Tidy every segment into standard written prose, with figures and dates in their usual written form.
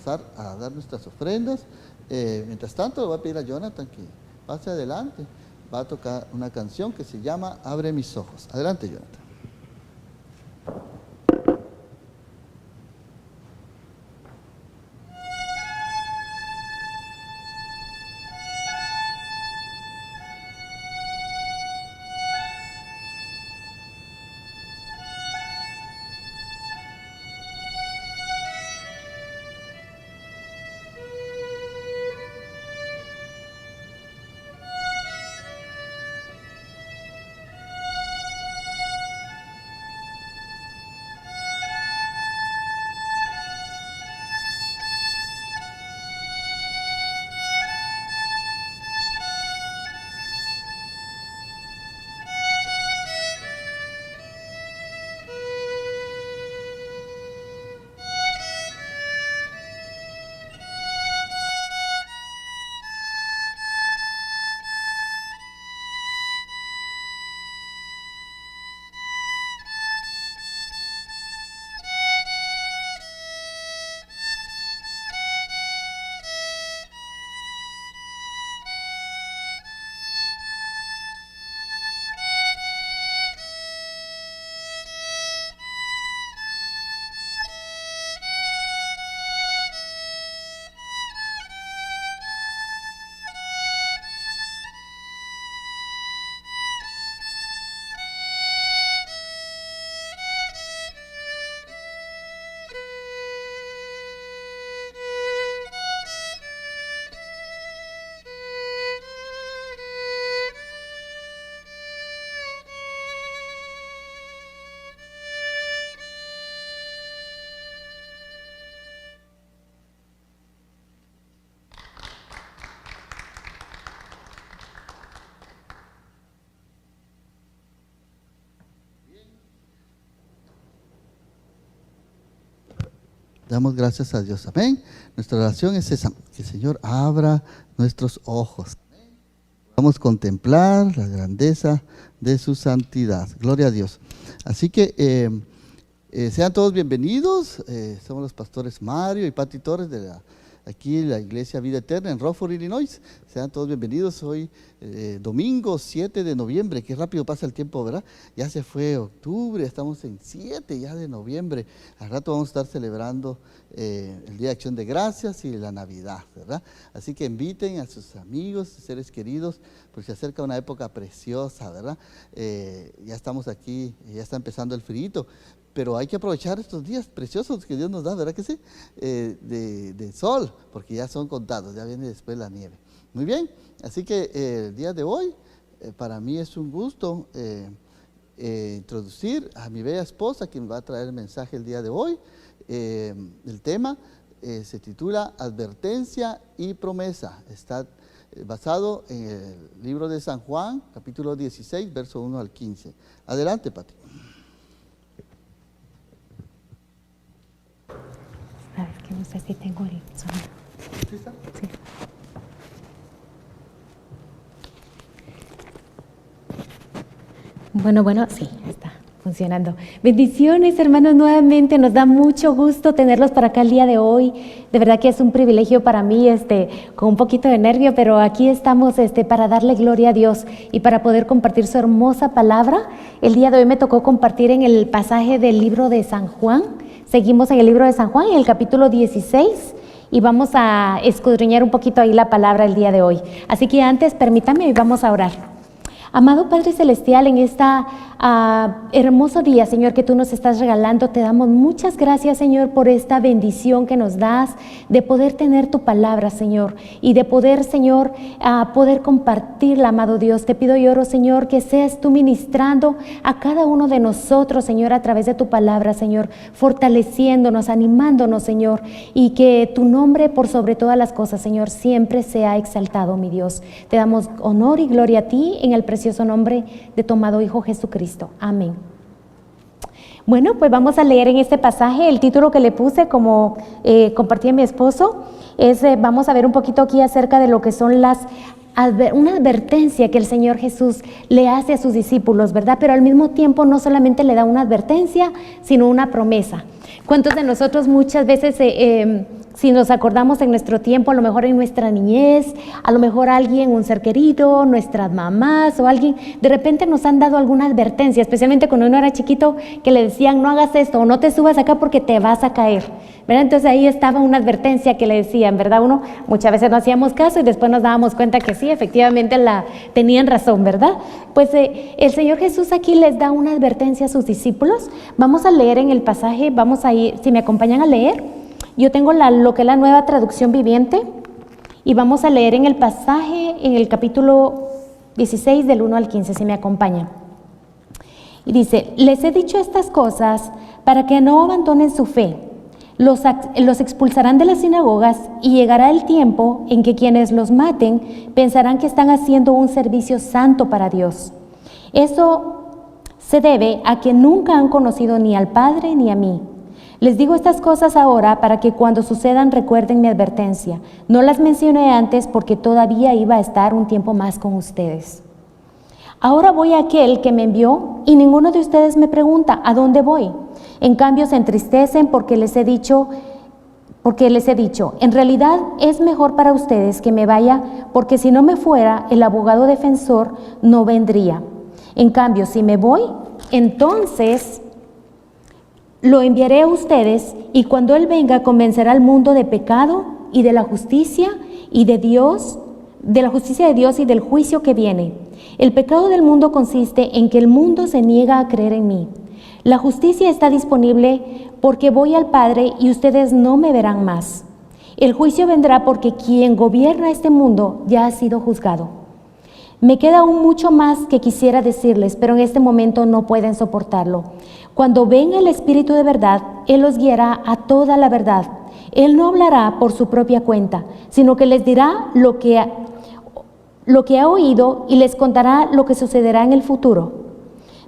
pasar a dar nuestras ofrendas. Mientras tanto, le voy a pedir a Jonathan que pase adelante. Va a tocar una canción que se llama Abre mis ojos. Adelante, Jonathan. Damos gracias a Dios. Amén. Nuestra oración es esa, que el Señor abra nuestros ojos. Vamos a contemplar la grandeza de su santidad. Gloria a Dios. Así que sean todos bienvenidos. Somos los pastores Mario y Pati Torres de aquí en la Iglesia Vida Eterna en Rockford, Illinois. Sean todos bienvenidos. Hoy domingo 7 de noviembre, qué rápido pasa el tiempo, ¿verdad? Ya se fue octubre, estamos en 7 ya de noviembre. Al rato vamos a estar celebrando el Día de Acción de Gracias y la Navidad, ¿verdad? Así que inviten a sus amigos, seres queridos, porque se acerca una época preciosa, ¿verdad? Ya estamos aquí, ya está empezando el frío, pero hay que aprovechar estos días preciosos que Dios nos da, ¿verdad que sí? De sol, porque ya son contados, ya viene después la nieve. Muy bien, así que el día de hoy, para mí es un gusto introducir a mi bella esposa, quien va a traer el mensaje el día de hoy. El tema se titula Advertencia y Promesa. Está basado en el libro de San Juan, capítulo 16, verso 1 al 15. Adelante, Pati. Sabes que no sé si tengo el sonido. ¿Sí está? Sí. Bueno, sí, está funcionando. Bendiciones, hermanos, nuevamente nos da mucho gusto tenerlos para acá el día de hoy. De verdad que es un privilegio para mí, con un poquito de nervio, pero aquí estamos para darle gloria a Dios y para poder compartir su hermosa palabra. El día de hoy me tocó compartir en el pasaje del libro de San Juan. Seguimos en el libro de San Juan, en el capítulo 16, y vamos a escudriñar un poquito ahí la palabra el día de hoy. Así que antes, permítame y vamos a orar. Amado Padre Celestial, en esta hermoso día, Señor, que tú nos estás regalando, te damos muchas gracias, Señor, por esta bendición que nos das de poder tener tu palabra, Señor, y de poder, Señor, poder compartirla, amado Dios. Te pido y oro, Señor, que seas tú ministrando a cada uno de nosotros, Señor, a través de tu palabra, Señor, fortaleciéndonos, animándonos, Señor, y que tu nombre, por sobre todas las cosas, Señor, siempre sea exaltado, mi Dios. Te damos honor y gloria a ti en el precioso nombre de tu amado Hijo Jesucristo. Amén. Bueno, pues vamos a leer en este pasaje. El título que le puse, como compartí a mi esposo, es vamos a ver un poquito aquí acerca de lo que son una advertencia que el Señor Jesús le hace a sus discípulos, ¿verdad? Pero al mismo tiempo no solamente le da una advertencia, sino una promesa. ¿Cuántos de nosotros muchas veces si nos acordamos en nuestro tiempo, a lo mejor en nuestra niñez, a lo mejor alguien, un ser querido, nuestras mamás o alguien, de repente nos han dado alguna advertencia, especialmente cuando uno era chiquito, que le decían no hagas esto o no te subas acá porque te vas a caer, ¿verdad? Entonces ahí estaba una advertencia que le decían, ¿verdad? Uno muchas veces no hacíamos caso y después nos dábamos cuenta que sí, efectivamente tenían razón, ¿verdad? Pues el Señor Jesús aquí les da una advertencia a sus discípulos. Vamos a leer en el pasaje, vamos a ir, si me acompañan a leer. Yo tengo lo que es la Nueva Traducción Viviente y vamos a leer en el pasaje, en el capítulo 16 del 1 al 15, si me acompañan. Y dice, les he dicho estas cosas para que no abandonen su fe. Los expulsarán de las sinagogas y llegará el tiempo en que quienes los maten pensarán que están haciendo un servicio santo para Dios. Eso se debe a que nunca han conocido ni al Padre ni a mí. Les digo estas cosas ahora para que cuando sucedan recuerden mi advertencia. No las mencioné antes porque todavía iba a estar un tiempo más con ustedes. Ahora voy a aquel que me envió y ninguno de ustedes me pregunta ¿a dónde voy? En cambio se entristecen porque les he dicho, en realidad es mejor para ustedes que me vaya, porque si no me fuera, el abogado defensor no vendría. En cambio, si me voy, entonces lo enviaré a ustedes y cuando Él venga convencerá al mundo de pecado y de la justicia y de Dios, de la justicia de Dios y del juicio que viene. El pecado del mundo consiste en que el mundo se niega a creer en mí. La justicia está disponible porque voy al Padre y ustedes no me verán más. El juicio vendrá porque quien gobierna este mundo ya ha sido juzgado. Me queda aún mucho más que quisiera decirles, pero en este momento no pueden soportarlo. Cuando venga el Espíritu de verdad, Él los guiará a toda la verdad. Él no hablará por su propia cuenta, sino que les dirá lo que ha oído y les contará lo que sucederá en el futuro.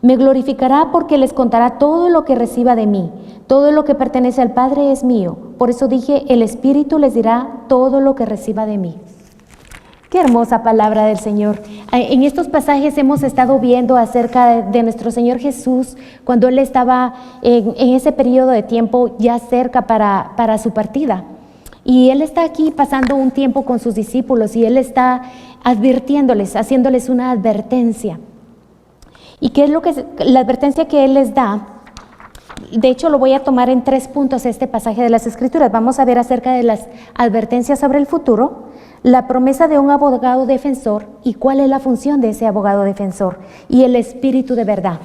Me glorificará porque les contará todo lo que reciba de mí. Todo lo que pertenece al Padre es mío. Por eso dije, el Espíritu les dirá todo lo que reciba de mí. Qué hermosa palabra del Señor. En estos pasajes hemos estado viendo acerca de nuestro Señor Jesús cuando Él estaba en ese periodo de tiempo ya cerca para su partida. Y Él está aquí pasando un tiempo con sus discípulos y Él está advirtiéndoles, haciéndoles una advertencia. ¿Y qué es la advertencia que Él les da? De hecho, lo voy a tomar en 3 puntos este pasaje de las Escrituras. Vamos a ver acerca de las advertencias sobre el futuro, la promesa de un abogado defensor y cuál es la función de ese abogado defensor y el Espíritu de verdad.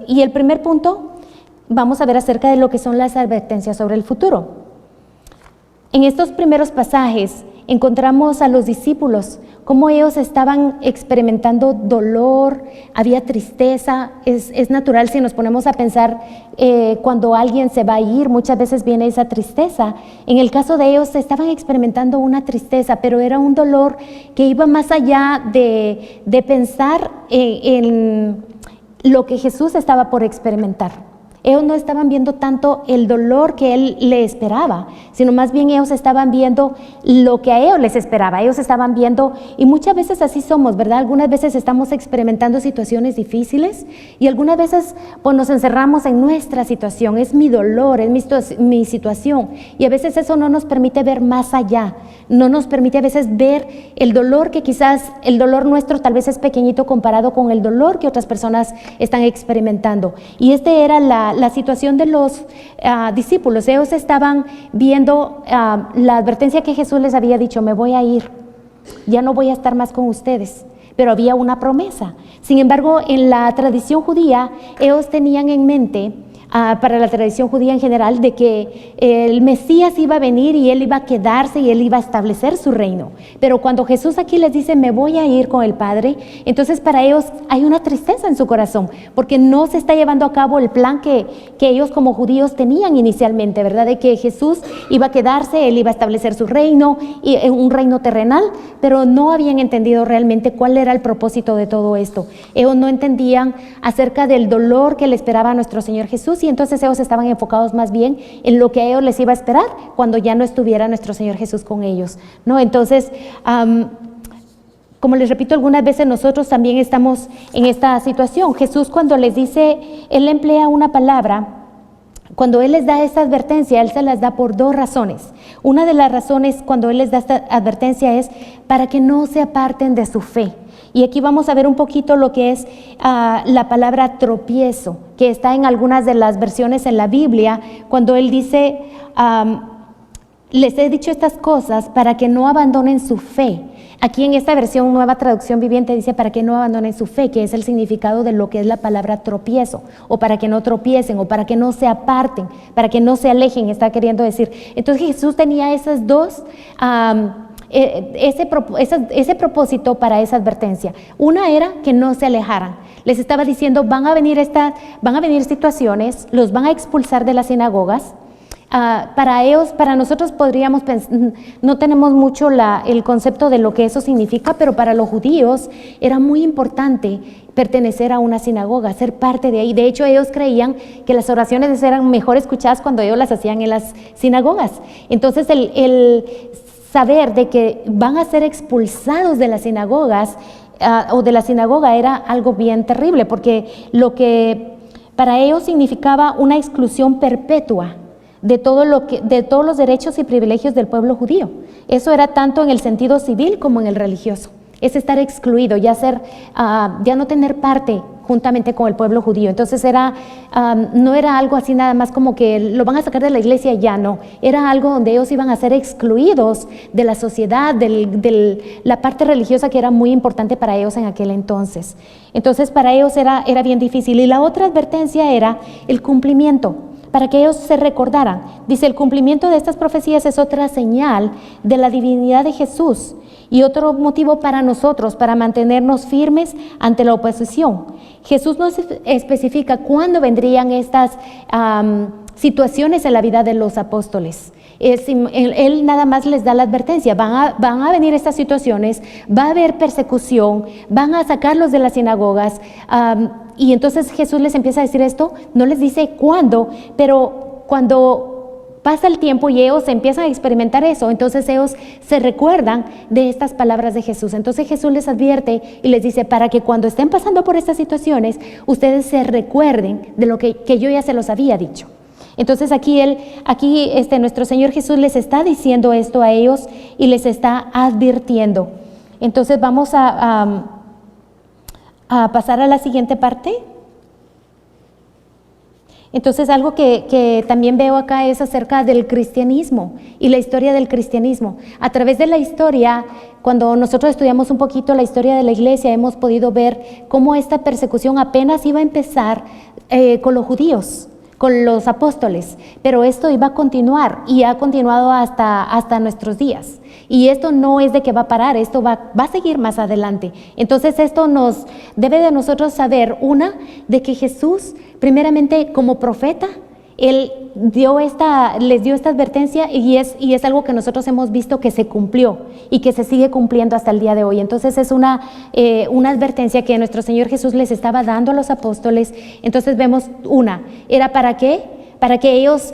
Y el primer punto, vamos a ver acerca de lo que son las advertencias sobre el futuro. En estos primeros pasajes encontramos a los discípulos, cómo ellos estaban experimentando dolor, había tristeza. Es natural si nos ponemos a pensar cuando alguien se va a ir, muchas veces viene esa tristeza. En el caso de ellos estaban experimentando una tristeza, pero era un dolor que iba más allá de pensar en lo que Jesús estaba por experimentar. Ellos no estaban viendo tanto el dolor que Él le esperaba, sino más bien ellos estaban viendo lo que a ellos les esperaba. Ellos estaban viendo, y muchas veces así somos, ¿verdad? Algunas veces estamos experimentando situaciones difíciles y algunas veces pues nos encerramos en nuestra situación. Es mi dolor, es mi situación. Y a veces eso no nos permite ver más allá. No nos permite a veces ver el dolor que quizás el dolor nuestro tal vez es pequeñito comparado con el dolor que otras personas están experimentando. Y era la situación de los discípulos. Ellos estaban viendo la advertencia que Jesús les había dicho: me voy a ir, ya no voy a estar más con ustedes. Pero había una promesa. Sin embargo, en la tradición judía, ellos tenían en mente, para la tradición judía en general, de que el Mesías iba a venir y Él iba a quedarse y Él iba a establecer su reino. Pero cuando Jesús aquí les dice me voy a ir con el Padre, entonces para ellos hay una tristeza en su corazón, porque no se está llevando a cabo el plan que ellos como judíos tenían inicialmente, ¿verdad? De que Jesús iba a quedarse, Él iba a establecer su reino, y un reino terrenal, pero no habían entendido realmente cuál era el propósito de todo esto. Ellos no entendían acerca del dolor que le esperaba a nuestro Señor Jesús, y entonces ellos estaban enfocados más bien en lo que a ellos les iba a esperar cuando ya no estuviera nuestro Señor Jesús con ellos, ¿no? Entonces, como les repito, algunas veces nosotros también estamos en esta situación. Jesús, cuando les dice, Él emplea una palabra cuando Él les da esta advertencia, Él se las da por dos razones. Una de las razones cuando Él les da esta advertencia es para que no se aparten de su fe. Y aquí vamos a ver un poquito lo que es la palabra tropiezo, que está en algunas de las versiones en la Biblia, cuando Él dice, les he dicho estas cosas para que no abandonen su fe. Aquí en esta versión, Nueva Traducción Viviente, dice para que no abandonen su fe, que es el significado de lo que es la palabra tropiezo, o para que no tropiecen, o para que no se aparten, para que no se alejen, está queriendo decir. Entonces Jesús tenía esas dos, ese propósito para esa advertencia. Una era que no se alejaran. Les estaba diciendo, van a venir situaciones, los van a expulsar de las sinagogas. Para ellos, para nosotros podríamos pensar, no tenemos mucho el concepto de lo que eso significa, pero para los judíos era muy importante pertenecer a una sinagoga, ser parte de ahí. De hecho, ellos creían que las oraciones eran mejor escuchadas cuando ellos las hacían en las sinagogas. Entonces, el saber de que van a ser expulsados de las sinagogas o de la sinagoga era algo bien terrible, porque lo que para ellos significaba una exclusión perpetua de todos los derechos y privilegios del pueblo judío. Eso era tanto en el sentido civil como en el religioso. Es estar excluido, ya no tener parte juntamente con el pueblo judío. Entonces no era algo así nada más como que lo van a sacar de la iglesia, ya no. Era algo donde ellos iban a ser excluidos de la sociedad, de la parte religiosa que era muy importante para ellos en aquel entonces. Entonces para ellos era bien difícil. Y la otra advertencia era el cumplimiento, para que ellos se recordaran. Dice, el cumplimiento de estas profecías es otra señal de la divinidad de Jesús y otro motivo para nosotros, para mantenernos firmes ante la oposición. Jesús nos especifica cuándo vendrían estas situaciones en la vida de los apóstoles. Él nada más les da la advertencia, van a venir estas situaciones, va a haber persecución, van a sacarlos de las sinagogas, y entonces Jesús les empieza a decir esto, no les dice cuándo, pero cuando pasa el tiempo y ellos empiezan a experimentar eso, entonces ellos se recuerdan de estas palabras de Jesús. Entonces Jesús les advierte y les dice, para que cuando estén pasando por estas situaciones, ustedes se recuerden de lo que yo ya se los había dicho. Entonces aquí nuestro Señor Jesús les está diciendo esto a ellos y les está advirtiendo. Entonces vamos a pasar a la siguiente parte. Entonces algo que también veo acá es acerca del cristianismo y la historia del cristianismo. A través de la historia, cuando nosotros estudiamos un poquito la historia de la iglesia, hemos podido ver cómo esta persecución apenas iba a empezar con los judíos, con los apóstoles, pero esto iba a continuar y ha continuado hasta nuestros días. Y esto no es de que va a parar, esto va a seguir más adelante. Entonces esto nos debe de nosotros saber, de que Jesús, primeramente como profeta, Él les dio esta advertencia y es algo que nosotros hemos visto que se cumplió y que se sigue cumpliendo hasta el día de hoy. Entonces es una advertencia que nuestro Señor Jesús les estaba dando a los apóstoles. Entonces vemos era ¿para qué? Para que ellos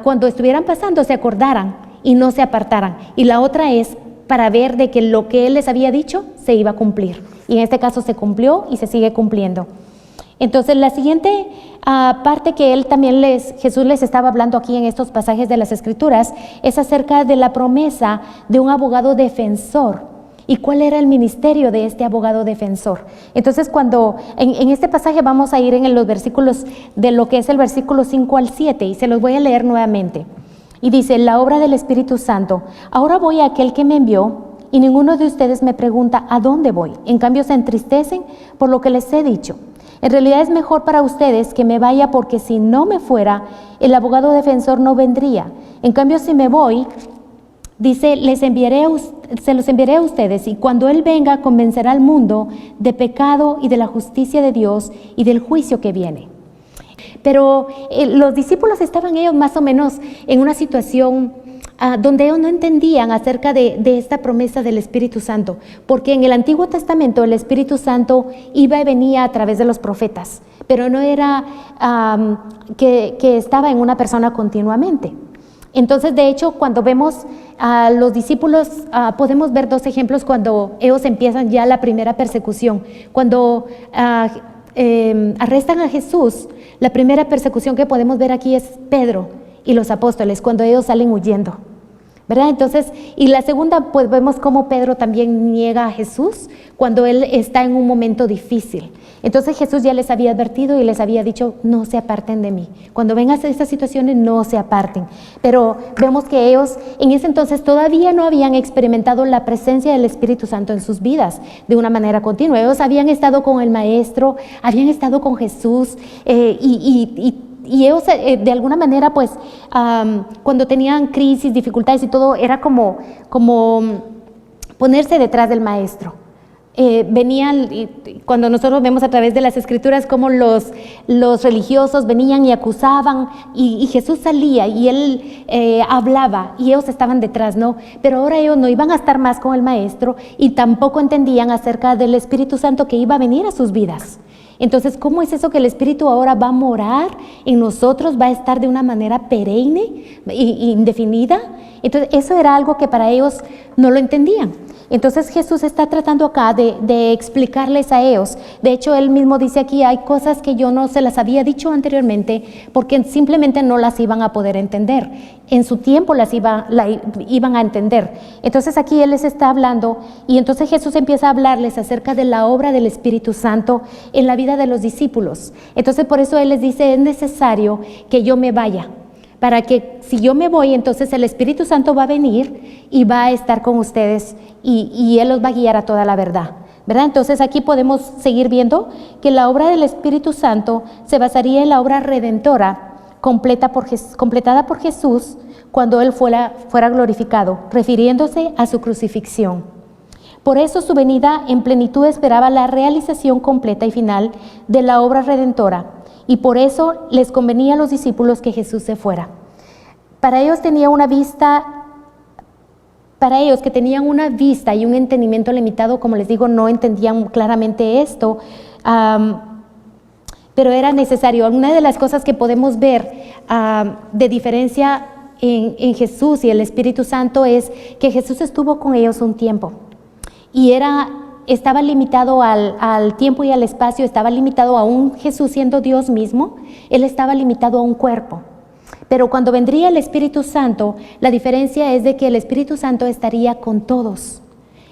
cuando estuvieran pasando se acordaran y no se apartaran. Y la otra es para ver de que lo que Él les había dicho se iba a cumplir. Y en este caso se cumplió y se sigue cumpliendo. Entonces la siguiente parte que Jesús les estaba hablando aquí en estos pasajes de las Escrituras es acerca de la promesa de un abogado defensor. ¿Y cuál era el ministerio de este abogado defensor? Entonces cuando en este pasaje vamos a ir en los versículos de lo que es el versículo 5 al 7 y se los voy a leer nuevamente. Y dice, la obra del Espíritu Santo. Ahora voy a aquel que me envió y ninguno de ustedes me pregunta ¿a dónde voy? En cambio se entristecen por lo que les he dicho. En realidad es mejor para ustedes que me vaya, porque si no me fuera, el abogado defensor no vendría. En cambio, si me voy, dice, se los enviaré a ustedes, y cuando Él venga, convencerá al mundo de pecado y de la justicia de Dios y del juicio que viene. Pero los discípulos estaban ellos más o menos en una situación donde ellos no entendían acerca de esta promesa del Espíritu Santo, porque en el Antiguo Testamento el Espíritu Santo iba y venía a través de los profetas, pero no era que estaba en una persona continuamente. Entonces, de hecho, cuando vemos a los discípulos, podemos ver dos ejemplos cuando ellos empiezan ya la primera persecución. Cuando arrestan a Jesús, la primera persecución que podemos ver aquí es Pedro y los apóstoles, cuando ellos salen huyendo, ¿verdad? Entonces, y la segunda, pues vemos cómo Pedro también niega a Jesús cuando él está en un momento difícil. Entonces Jesús ya les había advertido y les había dicho, no se aparten de mí. Cuando vengan a estas situaciones, no se aparten. Pero vemos que ellos en ese entonces todavía no habían experimentado la presencia del Espíritu Santo en sus vidas de una manera continua. Ellos habían estado con el Maestro, habían estado con Jesús y ellos de alguna manera, pues, cuando tenían crisis, dificultades y todo, era como ponerse detrás del Maestro. Venían, cuando nosotros vemos a través de las Escrituras cómo los religiosos venían y acusaban, y Jesús salía y Él hablaba y ellos estaban detrás, ¿no? Pero ahora ellos no iban a estar más con el Maestro y tampoco entendían acerca del Espíritu Santo que iba a venir a sus vidas. Entonces, ¿cómo es eso que el Espíritu ahora va a morar en nosotros, va a estar de una manera perenne e indefinida? Entonces, eso era algo que para ellos no lo entendían. Entonces Jesús está tratando acá de explicarles a ellos. De hecho, Él mismo dice aquí, hay cosas que yo no se las había dicho anteriormente porque simplemente no las iban a poder entender. En su tiempo las iban a entender. Entonces aquí Él les está hablando y entonces Jesús empieza a hablarles acerca de la obra del Espíritu Santo en la vida de los discípulos. Entonces por eso Él les dice, es necesario que yo me vaya, para que si yo me voy, entonces el Espíritu Santo va a venir y va a estar con ustedes y Él los va a guiar a toda la verdad, ¿verdad? Entonces aquí podemos seguir viendo que la obra del Espíritu Santo se basaría en la obra redentora completada por Jesús cuando Él fuera glorificado, refiriéndose a su crucifixión. Por eso su venida en plenitud esperaba la realización completa y final de la obra redentora. Y por eso les convenía a los discípulos que Jesús se fuera. Para ellos que tenían una vista y un entendimiento limitado, como les digo, no entendían claramente esto, pero era necesario. Una de las cosas que podemos ver de diferencia en Jesús y el Espíritu Santo es que Jesús estuvo con ellos un tiempo y estaba limitado al tiempo y al espacio, estaba limitado aún Jesús siendo Dios mismo, Él estaba limitado a un cuerpo. Pero cuando vendría el Espíritu Santo, la diferencia es de que el Espíritu Santo estaría con todos,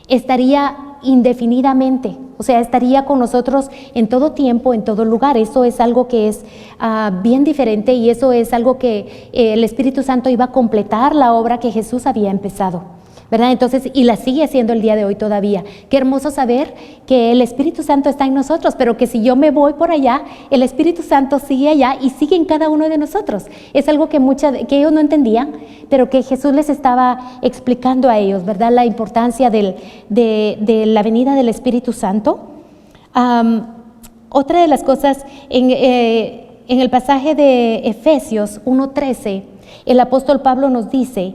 estaría indefinidamente, o sea, estaría con nosotros en todo tiempo, en todo lugar. Eso es algo que es bien diferente y eso es algo que el Espíritu Santo iba a completar la obra que Jesús había empezado, ¿verdad? Entonces, y la sigue haciendo el día de hoy todavía. Qué hermoso saber que el Espíritu Santo está en nosotros, pero que si yo me voy por allá, el Espíritu Santo sigue allá y sigue en cada uno de nosotros. Es algo que ellos no entendían, pero que Jesús les estaba explicando a ellos, ¿verdad? La importancia de la venida del Espíritu Santo. Otra de las cosas, en el pasaje de Efesios 1:13, el apóstol Pablo nos dice,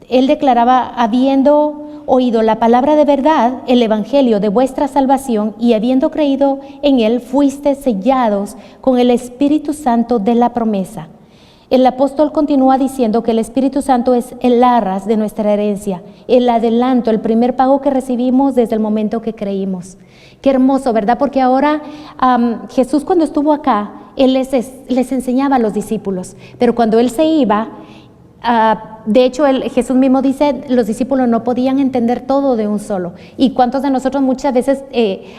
él declaraba, habiendo oído la palabra de verdad, el evangelio de vuestra salvación, y habiendo creído en él, fuiste sellados con el Espíritu Santo de la promesa. El apóstol continúa diciendo que el Espíritu Santo es el arras de nuestra herencia, el adelanto, el primer pago que recibimos desde el momento que creímos. Qué hermoso, ¿verdad? Porque ahora Jesús, cuando estuvo acá, Él les enseñaba a los discípulos, pero cuando Él se iba, de hecho, Jesús mismo dice, los discípulos no podían entender todo de un solo. ¿Y cuántos de nosotros muchas veces,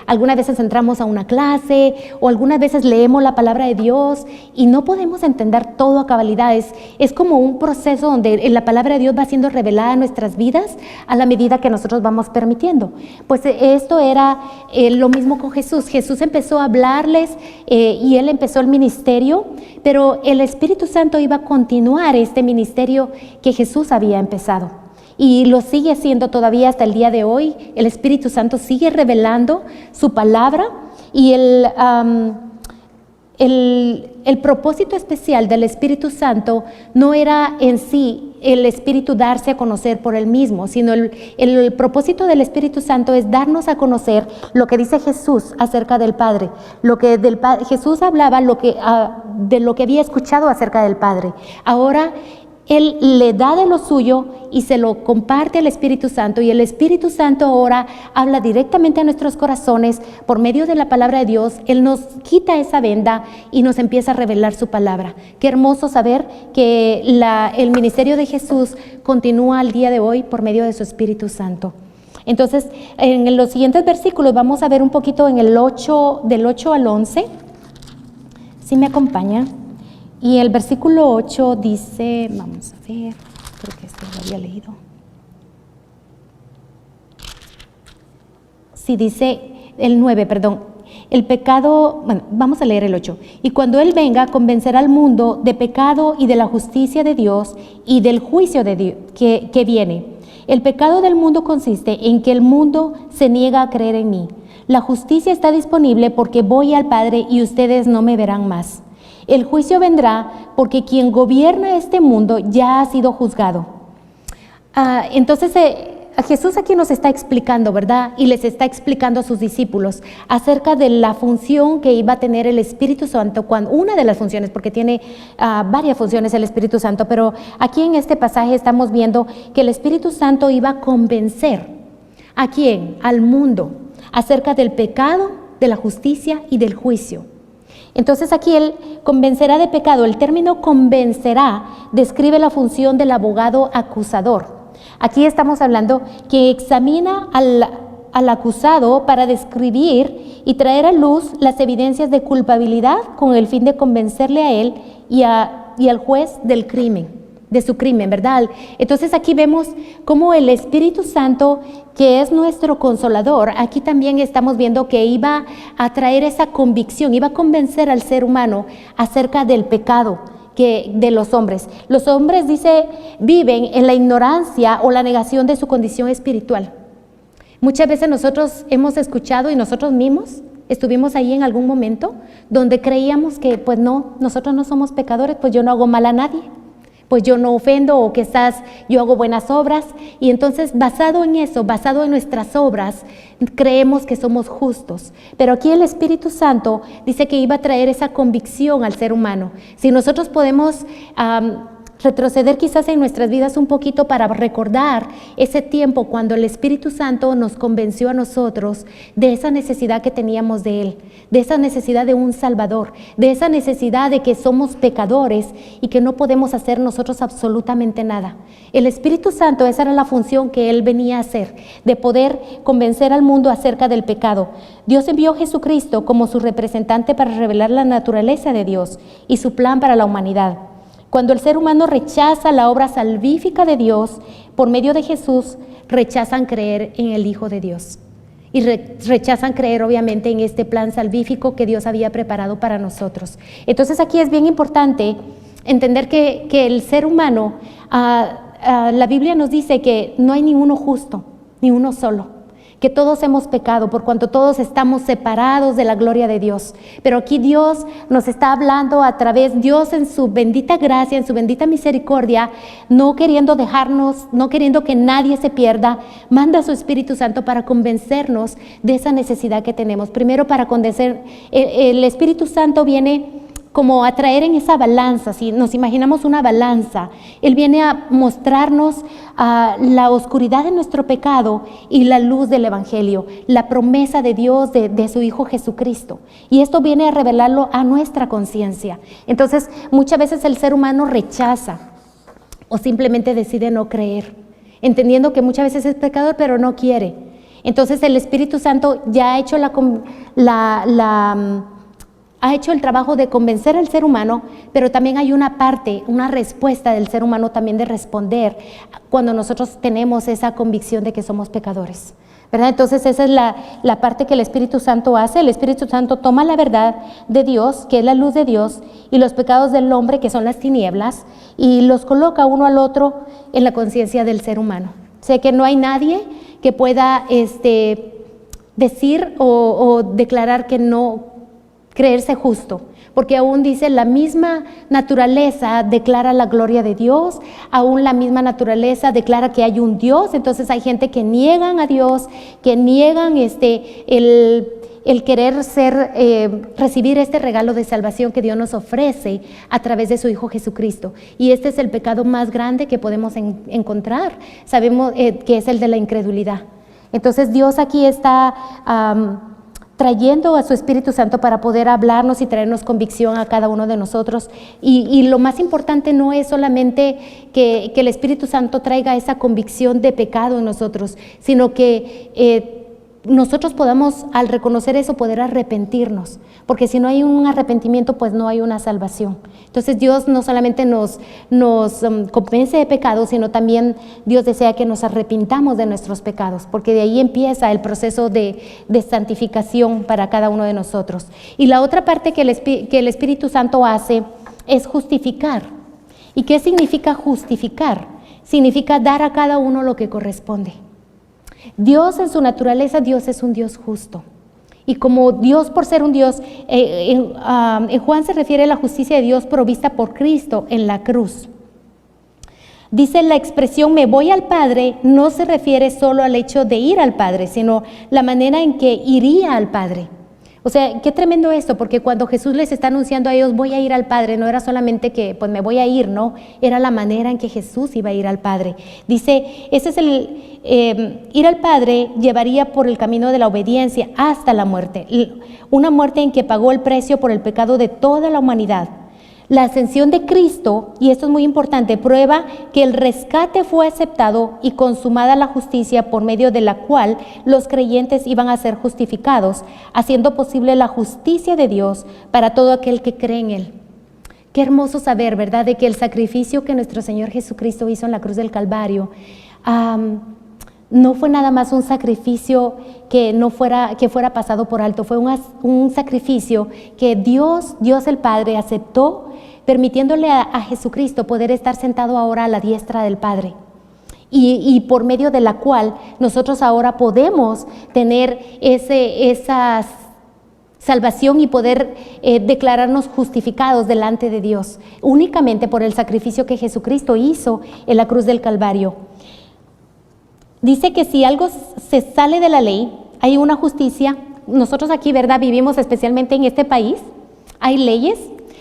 algunas veces entramos a una clase o algunas veces leemos la palabra de Dios y no podemos entender todo a cabalidad? Es como un proceso donde la palabra de Dios va siendo revelada en nuestras vidas a la medida que nosotros vamos permitiendo. Pues esto era lo mismo con Jesús. Jesús empezó a hablarles y Él empezó el ministerio, pero el Espíritu Santo iba a continuar este ministerio que Jesús había empezado y lo sigue haciendo todavía hasta el día de hoy. El Espíritu Santo sigue revelando su palabra y el propósito especial del Espíritu Santo no era en sí el Espíritu darse a conocer por él mismo, sino el propósito del Espíritu Santo es darnos a conocer lo que dice Jesús acerca del Padre, Jesús hablaba de lo que había escuchado acerca del Padre. Ahora Él le da de lo suyo y se lo comparte al Espíritu Santo, y el Espíritu Santo ahora habla directamente a nuestros corazones por medio de la palabra de Dios. Él nos quita esa venda y nos empieza a revelar su palabra. Qué hermoso saber que el ministerio de Jesús continúa al día de hoy por medio de su Espíritu Santo. Entonces, en los siguientes versículos vamos a ver un poquito en el 8, del 8 al 11. ¿Sí me acompaña? Y el versículo 8 dice, vamos a ver, creo que este lo había leído. Sí, dice el 9, perdón. El pecado, bueno, vamos a leer el 8. Y cuando Él venga, convencerá al mundo de pecado y de la justicia de Dios y del juicio de Dios que viene. El pecado del mundo consiste en que el mundo se niega a creer en mí. La justicia está disponible porque voy al Padre y ustedes no me verán más. El juicio vendrá porque quien gobierna este mundo ya ha sido juzgado. Entonces Jesús aquí nos está explicando, ¿verdad? Y les está explicando a sus discípulos acerca de la función que iba a tener el Espíritu Santo, una de las funciones, porque tiene varias funciones el Espíritu Santo, pero aquí en este pasaje estamos viendo que el Espíritu Santo iba a convencer. ¿A quién? Al mundo, acerca del pecado, de la justicia y del juicio. Entonces aquí Él convencerá de pecado. El término convencerá describe la función del abogado acusador. Aquí estamos hablando que examina al acusado para describir y traer a luz las evidencias de culpabilidad con el fin de convencerle a él y al juez del crimen, de su crimen, ¿verdad? Entonces aquí vemos cómo el Espíritu Santo, que es nuestro consolador, aquí también estamos viendo que iba a traer esa convicción, iba a convencer al ser humano acerca del pecado de los hombres. Los hombres, dice, viven en la ignorancia o la negación de su condición espiritual. Muchas veces nosotros hemos escuchado y nosotros mismos estuvimos ahí en algún momento donde creíamos que pues no, nosotros no somos pecadores, pues yo no hago mal a nadie, pues yo no ofendo, o quizás yo hago buenas obras, y entonces basado en eso, basado en nuestras obras, creemos que somos justos. Pero aquí el Espíritu Santo dice que iba a traer esa convicción al ser humano. Si nosotros podemos retroceder quizás en nuestras vidas un poquito para recordar ese tiempo cuando el Espíritu Santo nos convenció a nosotros de esa necesidad que teníamos de Él, de esa necesidad de un Salvador, de esa necesidad de que somos pecadores y que no podemos hacer nosotros absolutamente nada. El Espíritu Santo, esa era la función que Él venía a hacer, de poder convencer al mundo acerca del pecado. Dios envió a Jesucristo como su representante para revelar la naturaleza de Dios y su plan para la humanidad. Cuando el ser humano rechaza la obra salvífica de Dios, por medio de Jesús, rechazan creer en el Hijo de Dios. Y rechazan creer, obviamente, en este plan salvífico que Dios había preparado para nosotros. Entonces aquí es bien importante entender que el ser humano, la Biblia nos dice que no hay ni uno justo, ni uno solo. Que todos hemos pecado por cuanto todos estamos separados de la gloria de Dios. Pero aquí Dios nos está hablando a través, Dios en su bendita gracia, en su bendita misericordia, no queriendo dejarnos, no queriendo que nadie se pierda, manda a su Espíritu Santo para convencernos de esa necesidad que tenemos. Primero para convencer, el Espíritu Santo viene como a traer en esa balanza. Si nos imaginamos una balanza, Él viene a mostrarnos la oscuridad de nuestro pecado y la luz del Evangelio, la promesa de Dios de su Hijo Jesucristo. Y esto viene a revelarlo a nuestra conciencia. Entonces, muchas veces el ser humano rechaza o simplemente decide no creer, entendiendo que muchas veces es pecador, pero no quiere. Entonces, el Espíritu Santo ya ha hecho ha hecho el trabajo de convencer al ser humano, pero también hay una parte, una respuesta del ser humano también de responder cuando nosotros tenemos esa convicción de que somos pecadores, ¿verdad? Entonces esa es la parte que el Espíritu Santo hace. El Espíritu Santo toma la verdad de Dios, que es la luz de Dios, y los pecados del hombre, que son las tinieblas, y los coloca uno al otro en la conciencia del ser humano. Sé que no hay nadie que pueda decir o declarar que no creerse justo, porque aún dice la misma naturaleza declara la gloria de Dios, aún la misma naturaleza declara que hay un Dios. Entonces hay gente que niegan a Dios, que niegan el querer recibir este regalo de salvación que Dios nos ofrece a través de su Hijo Jesucristo. Y este es el pecado más grande que podemos encontrar. Sabemos que es el de la incredulidad. Entonces Dios aquí está trayendo a su Espíritu Santo para poder hablarnos y traernos convicción a cada uno de nosotros. Y lo más importante no es solamente que el Espíritu Santo traiga esa convicción de pecado en nosotros, sino que nosotros podamos, al reconocer eso, poder arrepentirnos, porque si no hay un arrepentimiento, pues no hay una salvación. Entonces Dios no solamente nos convence de pecado, sino también Dios desea que nos arrepintamos de nuestros pecados, porque de ahí empieza el proceso de santificación para cada uno de nosotros. Y la otra parte que el Espíritu Santo hace es justificar. ¿Y qué significa justificar? Significa dar a cada uno lo que corresponde. Dios en su naturaleza, Dios es un Dios justo. Y como Dios, por ser un Dios, en Juan se refiere a la justicia de Dios provista por Cristo en la cruz. Dice la expresión me voy al Padre, no se refiere solo al hecho de ir al Padre, sino la manera en que iría al Padre. O sea, qué tremendo esto, porque cuando Jesús les está anunciando a ellos, voy a ir al Padre, no era solamente que, pues me voy a ir, no, era la manera en que Jesús iba a ir al Padre. Dice, ese es ir al Padre llevaría por el camino de la obediencia hasta la muerte, una muerte en que pagó el precio por el pecado de toda la humanidad. La ascensión de Cristo, y esto es muy importante, prueba que el rescate fue aceptado y consumada la justicia por medio de la cual los creyentes iban a ser justificados, haciendo posible la justicia de Dios para todo aquel que cree en Él. Qué hermoso saber, ¿verdad?, de que el sacrificio que nuestro Señor Jesucristo hizo en la cruz del Calvario no fue nada más un sacrificio que fuera pasado por alto, fue un sacrificio que Dios el Padre aceptó, permitiéndole a Jesucristo poder estar sentado ahora a la diestra del Padre. Y por medio de la cual nosotros ahora podemos tener esa salvación y poder declararnos justificados delante de Dios, únicamente por el sacrificio que Jesucristo hizo en la cruz del Calvario. Dice que si algo se sale de la ley, hay una justicia. Nosotros aquí, ¿verdad?, vivimos especialmente en este país, hay leyes,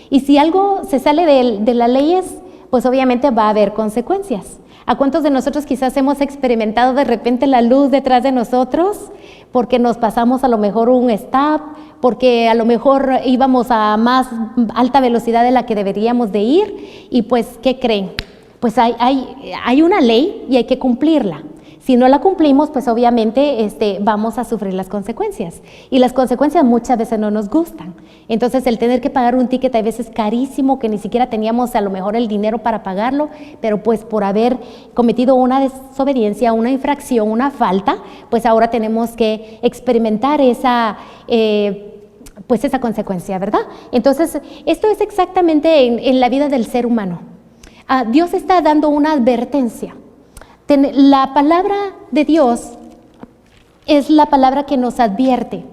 y si algo se sale de las leyes, pues obviamente va a haber consecuencias. ¿A cuántos de nosotros quizás hemos experimentado de repente la luz detrás de nosotros? Porque nos pasamos a lo mejor un stop, porque a lo mejor íbamos a más alta velocidad de la que deberíamos de ir, y pues, ¿qué creen? Pues hay una ley y hay que cumplirla. Si no la cumplimos, pues obviamente vamos a sufrir las consecuencias. Y las consecuencias muchas veces no nos gustan. Entonces el tener que pagar un ticket a veces carísimo, que ni siquiera teníamos a lo mejor el dinero para pagarlo, pero pues por haber cometido una desobediencia, una infracción, una falta, pues ahora tenemos que experimentar esa consecuencia, ¿verdad? Entonces esto es exactamente en la vida del ser humano. Dios está dando una advertencia. La palabra de Dios es la palabra que nos advierte.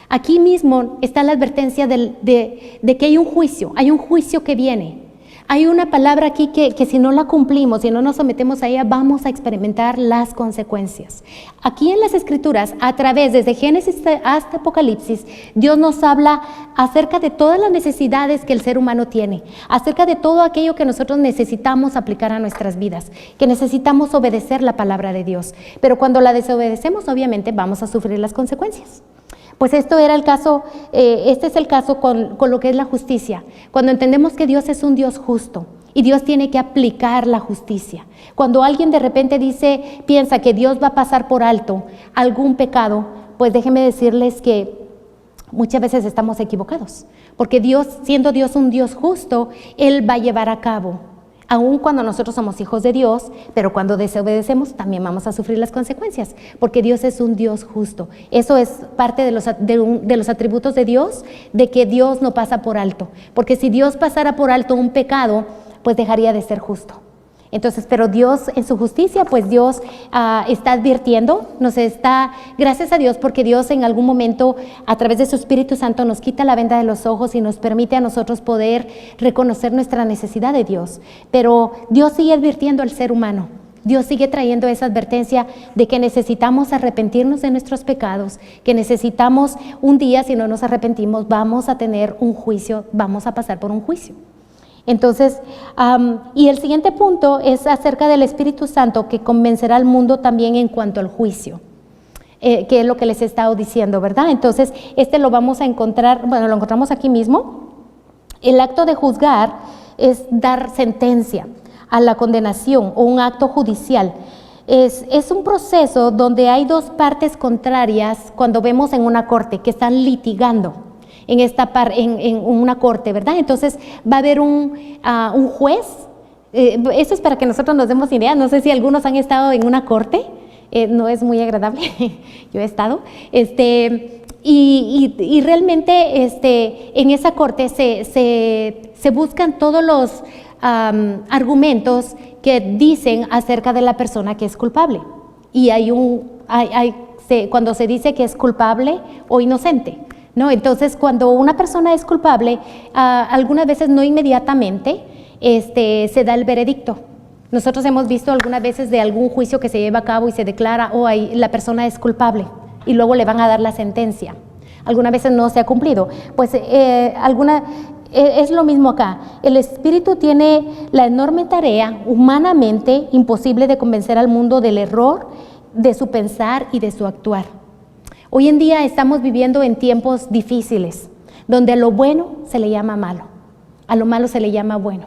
Aquí mismo está la advertencia de que hay un juicio que viene. Hay una palabra aquí que si no la cumplimos, si no nos sometemos a ella, vamos a experimentar las consecuencias. Aquí en las Escrituras, a través, desde Génesis hasta Apocalipsis, Dios nos habla acerca de todas las necesidades que el ser humano tiene, acerca de todo aquello que nosotros necesitamos aplicar a nuestras vidas, que necesitamos obedecer la palabra de Dios. Pero cuando la desobedecemos, obviamente vamos a sufrir las consecuencias. Pues este es el caso con lo que es la justicia. Cuando entendemos que Dios es un Dios justo y Dios tiene que aplicar la justicia. Cuando alguien de repente piensa que Dios va a pasar por alto algún pecado, pues déjenme decirles que muchas veces estamos equivocados. Porque Dios, siendo Dios un Dios justo, Él va a llevar a cabo, aun cuando nosotros somos hijos de Dios, pero cuando desobedecemos también vamos a sufrir las consecuencias, porque Dios es un Dios justo. Eso es parte de los atributos de Dios, de que Dios no pasa por alto, porque si Dios pasara por alto un pecado, pues dejaría de ser justo. Entonces, pero Dios en su justicia, pues Dios está advirtiendo, gracias a Dios, porque Dios en algún momento a través de su Espíritu Santo nos quita la venda de los ojos y nos permite a nosotros poder reconocer nuestra necesidad de Dios. Pero Dios sigue advirtiendo al ser humano Dios sigue trayendo esa advertencia de que necesitamos arrepentirnos de nuestros pecados, que necesitamos un día, si no nos arrepentimos, vamos a tener un juicio, vamos a pasar por un juicio. Entonces, y el siguiente punto es acerca del Espíritu Santo que convencerá al mundo también en cuanto al juicio, que es lo que les he estado diciendo, ¿verdad? Entonces, lo vamos a encontrar, bueno, lo encontramos aquí mismo. El acto de juzgar es dar sentencia a la condenación o un acto judicial. Es un proceso donde hay dos partes contrarias cuando vemos en una corte que están litigando en una corte, ¿verdad? Entonces va a haber un juez. Eso es para que nosotros nos demos idea. No sé si algunos han estado en una corte. No es muy agradable. Yo he estado. Y realmente en esa corte se buscan todos los argumentos que dicen acerca de la persona que es culpable. Y cuando se dice que es culpable o inocente, ¿no? Entonces, cuando una persona es culpable, algunas veces no inmediatamente se da el veredicto. Nosotros hemos visto algunas veces de algún juicio que se lleva a cabo y se declara, la persona es culpable, y luego le van a dar la sentencia. Algunas veces no se ha cumplido. Pues es lo mismo acá. El Espíritu tiene la enorme tarea, humanamente imposible, de convencer al mundo del error de su pensar y de su actuar. Hoy en día estamos viviendo en tiempos difíciles, donde a lo bueno se le llama malo, a lo malo se le llama bueno.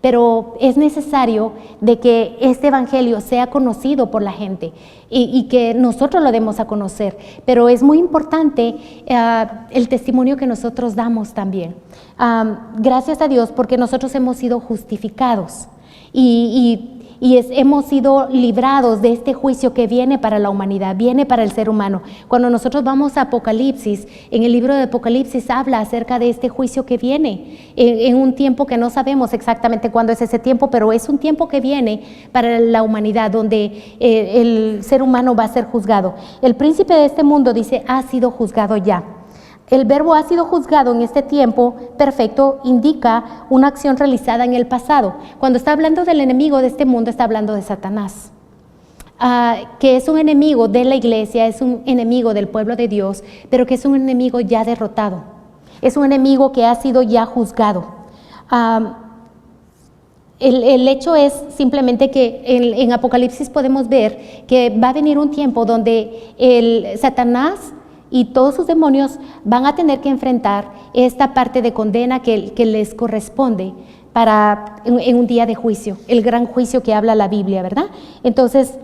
Pero es necesario de que este evangelio sea conocido por la gente y que nosotros lo demos a conocer. Pero es muy importante el testimonio que nosotros damos también. Gracias a Dios, porque nosotros hemos sido justificados y hemos sido librados de este juicio que viene para la humanidad, viene para el ser humano. Cuando nosotros vamos a Apocalipsis, en el libro de Apocalipsis habla acerca de este juicio que viene en un tiempo que no sabemos exactamente cuándo es ese tiempo, pero es un tiempo que viene para la humanidad, donde el ser humano va a ser juzgado. El príncipe de este mundo, dice, ha sido juzgado ya. El verbo ha sido juzgado en este tiempo perfecto indica una acción realizada en el pasado. Cuando está hablando del enemigo de este mundo, está hablando de Satanás, que es un enemigo de la iglesia, es un enemigo del pueblo de Dios, pero que es un enemigo ya derrotado. Es un enemigo que ha sido ya juzgado. El hecho es simplemente que en Apocalipsis podemos ver que va a venir un tiempo donde el Satanás y todos sus demonios van a tener que enfrentar esta parte de condena que les corresponde en un día de juicio, el gran juicio que habla la Biblia, ¿verdad? Entonces,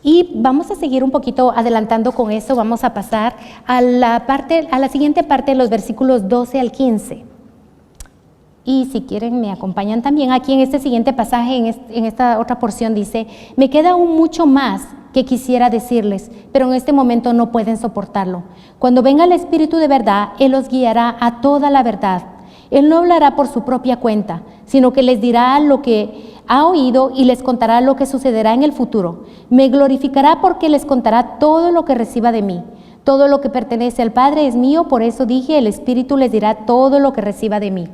y vamos a seguir un poquito adelantando con eso. Vamos a pasar a la siguiente parte de los versículos 12 al 15. Y si quieren me acompañan también. Aquí en este siguiente pasaje, en esta otra porción dice: me queda aún mucho más que quisiera decirles, pero en este momento no pueden soportarlo. Cuando venga el Espíritu de verdad, Él los guiará a toda la verdad. Él no hablará por su propia cuenta, sino que les dirá lo que ha oído y les contará lo que sucederá en el futuro. Me glorificará porque les contará todo lo que reciba de mí. Todo lo que pertenece al Padre es mío, por eso dije, el Espíritu les dirá todo lo que reciba de mí.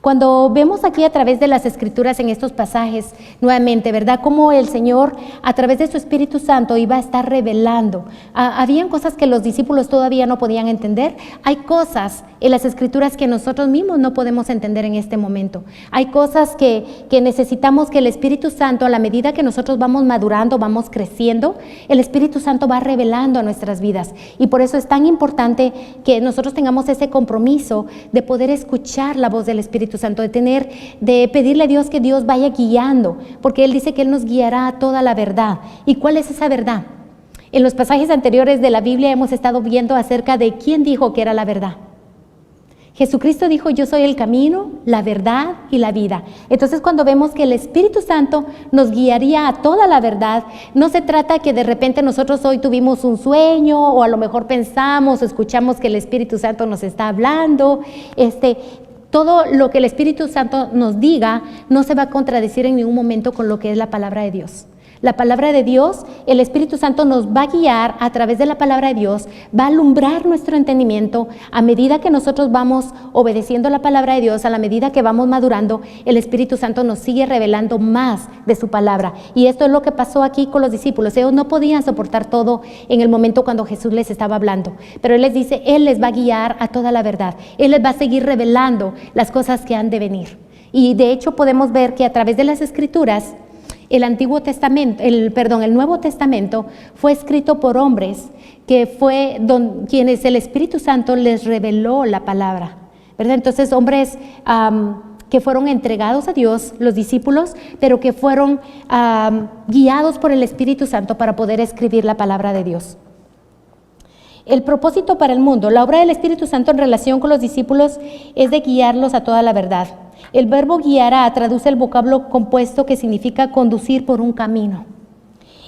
Cuando vemos aquí a través de las Escrituras en estos pasajes, nuevamente, ¿verdad? Cómo el Señor, a través de su Espíritu Santo, iba a estar revelando. Habían cosas que los discípulos todavía no podían entender. Hay cosas en las Escrituras que nosotros mismos no podemos entender en este momento. Hay cosas que necesitamos que el Espíritu Santo, a la medida que nosotros vamos madurando, vamos creciendo, el Espíritu Santo va revelando a nuestras vidas. Y por eso es tan importante que nosotros tengamos ese compromiso de poder escuchar la voz del Espíritu Santo, de pedirle a Dios que Dios vaya guiando, porque Él dice que Él nos guiará a toda la verdad. ¿Y cuál es esa verdad? En los pasajes anteriores de la Biblia hemos estado viendo acerca de quién dijo que era la verdad. Jesucristo dijo: yo soy el camino, la verdad y la vida. Entonces, cuando vemos que el Espíritu Santo nos guiaría a toda la verdad, no se trata que de repente nosotros hoy tuvimos un sueño, o a lo mejor pensamos o escuchamos que el Espíritu Santo nos está hablando. Todo lo que el Espíritu Santo nos diga no se va a contradecir en ningún momento con lo que es la palabra de Dios. La palabra de Dios, el Espíritu Santo nos va a guiar a través de la palabra de Dios, va a alumbrar nuestro entendimiento. A medida que nosotros vamos obedeciendo la palabra de Dios, a la medida que vamos madurando, el Espíritu Santo nos sigue revelando más de su palabra. Y esto es lo que pasó aquí con los discípulos. Ellos no podían soportar todo en el momento cuando Jesús les estaba hablando. Pero Él les dice, Él les va a guiar a toda la verdad. Él les va a seguir revelando las cosas que han de venir. Y de hecho podemos ver que a través de las Escrituras, el Nuevo Testamento fue escrito por hombres que fue quienes el Espíritu Santo les reveló la palabra, ¿verdad? Entonces, hombres que fueron entregados a Dios, los discípulos, pero que fueron guiados por el Espíritu Santo para poder escribir la palabra de Dios. El propósito para el mundo, la obra del Espíritu Santo en relación con los discípulos es de guiarlos a toda la verdad. El verbo guiará traduce el vocablo compuesto que significa conducir por un camino.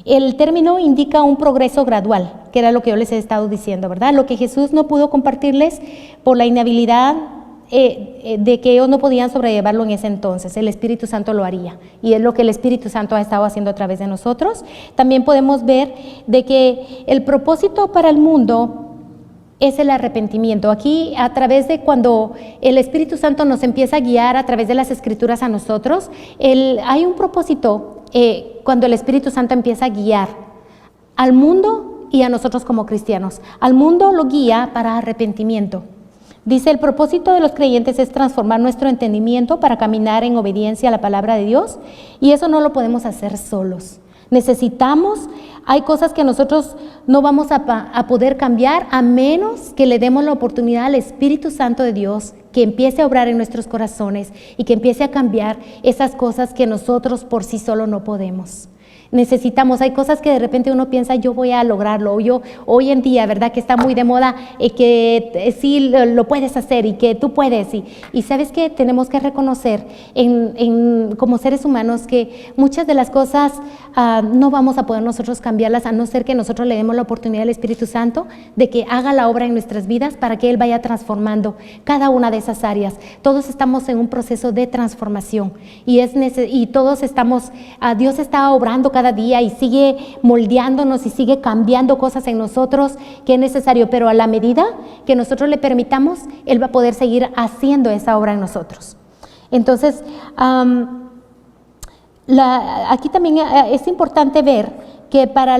El término indica un progreso gradual, que era lo que yo les he estado diciendo, ¿verdad? Lo que Jesús no pudo compartirles por la inhabilidad de que ellos no podían sobrellevarlo en ese entonces, el Espíritu Santo lo haría. Y es lo que el Espíritu Santo ha estado haciendo a través de nosotros. También podemos ver de que el propósito para el mundo es el arrepentimiento. Aquí, a través de cuando el Espíritu Santo nos empieza a guiar a través de las Escrituras a nosotros, hay un propósito cuando el Espíritu Santo empieza a guiar al mundo y a nosotros como cristianos. Al mundo lo guía para arrepentimiento. Dice, el propósito de los creyentes es transformar nuestro entendimiento para caminar en obediencia a la palabra de Dios, y eso no lo podemos hacer solos. Hay cosas que nosotros no vamos a poder cambiar a menos que le demos la oportunidad al Espíritu Santo de Dios que empiece a obrar en nuestros corazones y que empiece a cambiar esas cosas que nosotros por sí solo no podemos. Hay cosas que de repente uno piensa, yo voy a lograrlo, hoy en día, ¿verdad? Que está muy de moda, que sí lo puedes hacer y que tú puedes. Y sabes que tenemos que reconocer como seres humanos que muchas de las cosas no vamos a poder nosotros cambiarlas a no ser que nosotros le demos la oportunidad al Espíritu Santo de que haga la obra en nuestras vidas para que Él vaya transformando cada una de esas áreas. Todos estamos en un proceso de transformación y todos estamos, Dios está obrando cada día y sigue moldeándonos y sigue cambiando cosas en nosotros que es necesario, pero a la medida que nosotros le permitamos, Él va a poder seguir haciendo esa obra en nosotros. Entonces, aquí también es importante ver que para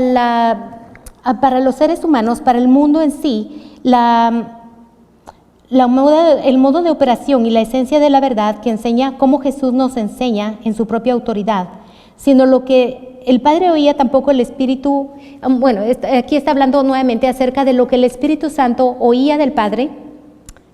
los seres humanos, para el mundo en sí, el modo de operación y la esencia de la verdad que enseña cómo Jesús nos enseña en su propia autoridad, sino lo que el Padre oía, tampoco el Espíritu. Bueno, aquí está hablando nuevamente acerca de lo que el Espíritu Santo oía del Padre,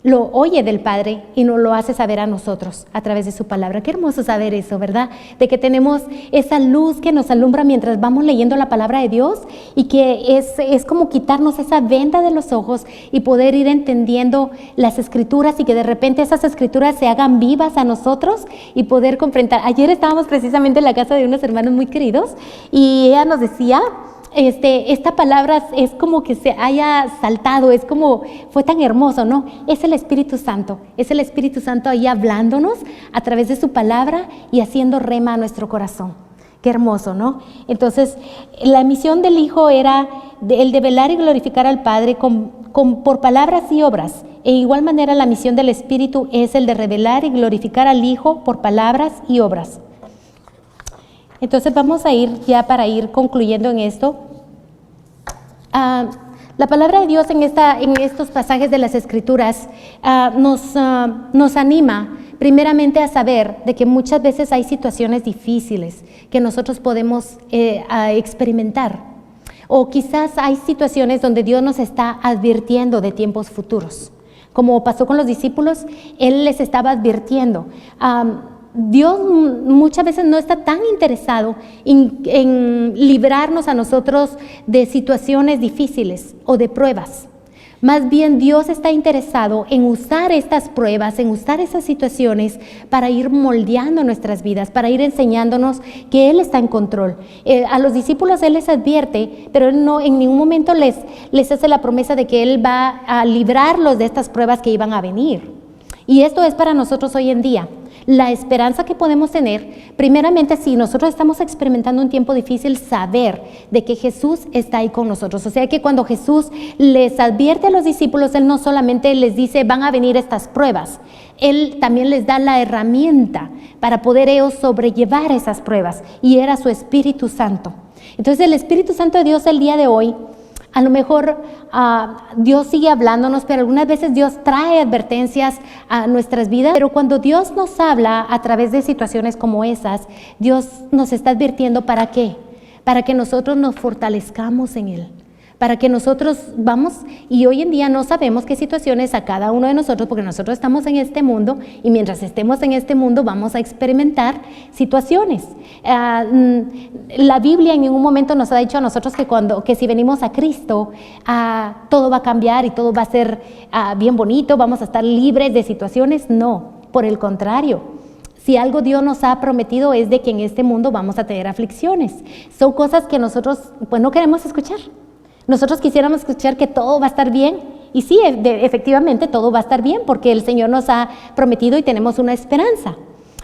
lo oye del Padre y nos lo hace saber a nosotros a través de su palabra. Qué hermoso saber eso, ¿verdad? De que tenemos esa luz que nos alumbra mientras vamos leyendo la palabra de Dios y que es como quitarnos esa venda de los ojos y poder ir entendiendo las Escrituras y que de repente esas Escrituras se hagan vivas a nosotros y poder comprender. Ayer estábamos precisamente en la casa de unos hermanos muy queridos y ella nos decía, esta palabra es como que se haya saltado, fue tan hermoso, ¿no? Es el Espíritu Santo ahí hablándonos a través de su palabra y haciendo rema a nuestro corazón. Qué hermoso, ¿no? Entonces, la misión del Hijo era el de velar y glorificar al Padre por palabras y obras. E igual manera, la misión del Espíritu es el de revelar y glorificar al Hijo por palabras y obras. Entonces vamos a ir ya para ir concluyendo en esto. La palabra de Dios en estos pasajes de las Escrituras nos anima primeramente a saber de que muchas veces hay situaciones difíciles que nosotros podemos experimentar, o quizás hay situaciones donde Dios nos está advirtiendo de tiempos futuros. Como pasó con los discípulos, Él les estaba advirtiendo. Dios muchas veces no está tan interesado en librarnos a nosotros de situaciones difíciles o de pruebas. Más bien Dios está interesado en usar estas pruebas, en usar esas situaciones para ir moldeando nuestras vidas, para ir enseñándonos que Él está en control. A los discípulos Él les advierte, pero Él no en ningún momento les hace la promesa de que Él va a librarlos de estas pruebas que iban a venir. Y esto es para nosotros hoy en día. la esperanza que podemos tener, primeramente, si nosotros estamos experimentando un tiempo difícil, saber de que Jesús está ahí con nosotros. O sea que cuando Jesús les advierte a los discípulos, Él no solamente les dice, van a venir estas pruebas, Él también les da la herramienta para poder ellos sobrellevar esas pruebas, y era su Espíritu Santo. Entonces el Espíritu Santo de Dios el día de hoy, a lo mejor Dios sigue hablándonos, pero algunas veces Dios trae advertencias a nuestras vidas. Pero cuando Dios nos habla a través de situaciones como esas, Dios nos está advirtiendo ¿para qué? Para que nosotros nos fortalezcamos en Él. Para que nosotros vamos, y hoy en día no sabemos qué situaciones a cada uno de nosotros, porque nosotros estamos en este mundo, y mientras estemos en este mundo vamos a experimentar situaciones. La Biblia en ningún momento nos ha dicho a nosotros que si venimos a Cristo, todo va a cambiar y todo va a ser bien bonito, vamos a estar libres de situaciones. No, por el contrario. Si algo Dios nos ha prometido es de que en este mundo vamos a tener aflicciones. Son cosas que nosotros pues no queremos escuchar. Nosotros quisiéramos escuchar que todo va a estar bien, y sí, efectivamente todo va a estar bien porque el Señor nos ha prometido y tenemos una esperanza.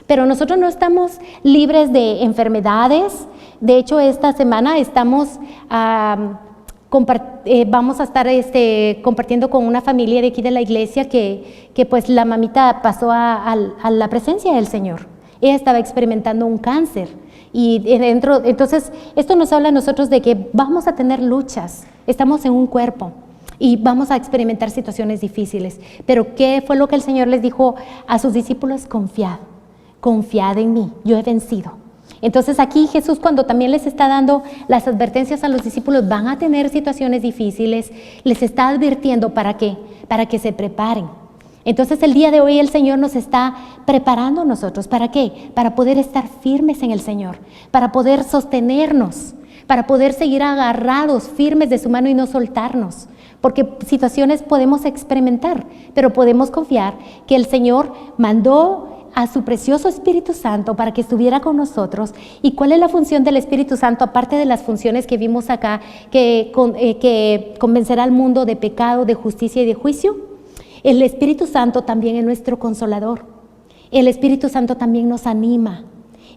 Pero nosotros no estamos libres de enfermedades. De hecho, esta semana vamos a estar compartiendo con una familia de aquí de la iglesia que pues la mamita pasó a la presencia del Señor. Ella estaba experimentando un cáncer. Entonces, esto nos habla a nosotros de que vamos a tener luchas, estamos en un cuerpo y vamos a experimentar situaciones difíciles. Pero ¿qué fue lo que el Señor les dijo a sus discípulos? Confiad en mí, yo he vencido. Entonces aquí Jesús, cuando también les está dando las advertencias a los discípulos, van a tener situaciones difíciles, les está advirtiendo ¿para qué? Para que se preparen. Entonces el día de hoy el Señor nos está preparando a nosotros. ¿Para qué? Para poder estar firmes en el Señor, para poder sostenernos, para poder seguir agarrados, firmes de su mano y no soltarnos. Porque situaciones podemos experimentar, pero podemos confiar que el Señor mandó a su precioso Espíritu Santo para que estuviera con nosotros. ¿Y cuál es la función del Espíritu Santo? Aparte de las funciones que vimos acá, que convencerá al mundo de pecado, de justicia y de juicio. El Espíritu Santo también es nuestro consolador. El Espíritu Santo también nos anima.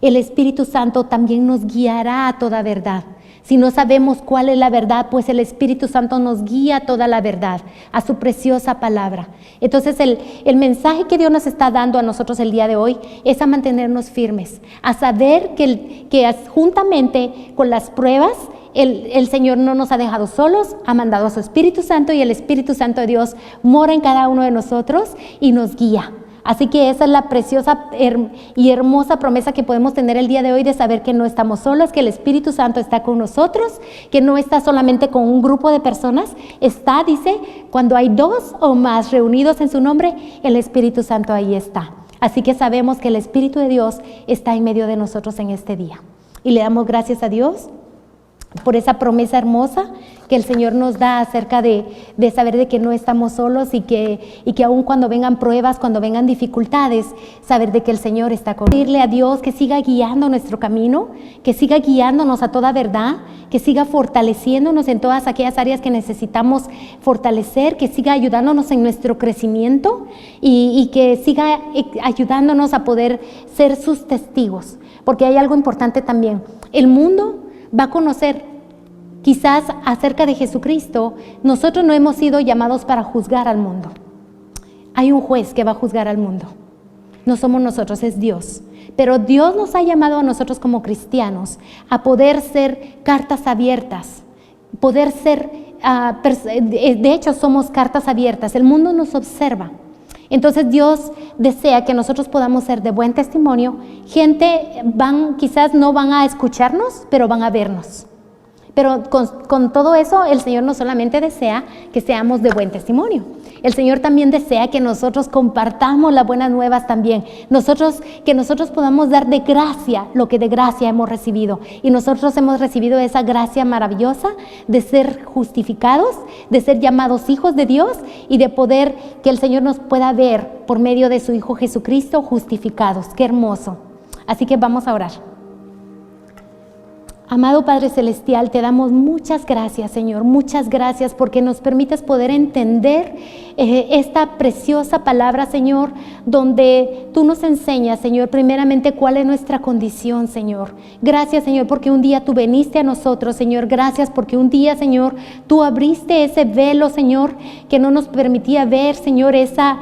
El Espíritu Santo también nos guiará a toda verdad. Si no sabemos cuál es la verdad, pues el Espíritu Santo nos guía a toda la verdad, a su preciosa palabra. Entonces el mensaje que Dios nos está dando a nosotros el día de hoy es a mantenernos firmes, a saber que juntamente con las pruebas, el Señor no nos ha dejado solos, ha mandado a su Espíritu Santo, y el Espíritu Santo de Dios mora en cada uno de nosotros y nos guía. Así que esa es la preciosa y hermosa promesa que podemos tener el día de hoy, de saber que no estamos solos, que el Espíritu Santo está con nosotros, que no está solamente con un grupo de personas, dice, cuando hay 2 o más reunidos en su nombre, el Espíritu Santo ahí está. Así que sabemos que el Espíritu de Dios está en medio de nosotros en este día. Y le damos gracias a Dios por esa promesa hermosa que el Señor nos da acerca de saber de que no estamos solos, y que aun cuando vengan pruebas, cuando vengan dificultades, saber de que el Señor está con nosotros. Pedirle a Dios que siga guiando nuestro camino, que siga guiándonos a toda verdad, que siga fortaleciéndonos en todas aquellas áreas que necesitamos fortalecer, que siga ayudándonos en nuestro crecimiento y que siga ayudándonos a poder ser sus testigos. Porque hay algo importante también. El mundo va a conocer quizás acerca de Jesucristo. Nosotros no hemos sido llamados para juzgar al mundo. Hay un juez que va a juzgar al mundo. No somos nosotros, es Dios. Pero Dios nos ha llamado a nosotros como cristianos a poder ser cartas abiertas, poder ser, de hecho somos cartas abiertas. El mundo nos observa. Entonces Dios desea que nosotros podamos ser de buen testimonio. Gente quizás no van a escucharnos, pero van a vernos. Pero con todo eso, el Señor no solamente desea que seamos de buen testimonio. El Señor también desea que nosotros compartamos las buenas nuevas también. Que nosotros podamos dar de gracia lo que de gracia hemos recibido. Y nosotros hemos recibido esa gracia maravillosa de ser justificados, de ser llamados hijos de Dios, y de poder que el Señor nos pueda ver por medio de su Hijo Jesucristo justificados. ¡Qué hermoso! Así que vamos a orar. Amado Padre Celestial, te damos muchas gracias, Señor, muchas gracias porque nos permites poder entender esta preciosa palabra, Señor, donde tú nos enseñas, Señor, primeramente cuál es nuestra condición, Señor. Gracias, Señor, porque un día tú viniste a nosotros, Señor. Gracias porque un día, Señor, tú abriste ese velo, Señor, que no nos permitía ver, Señor, esa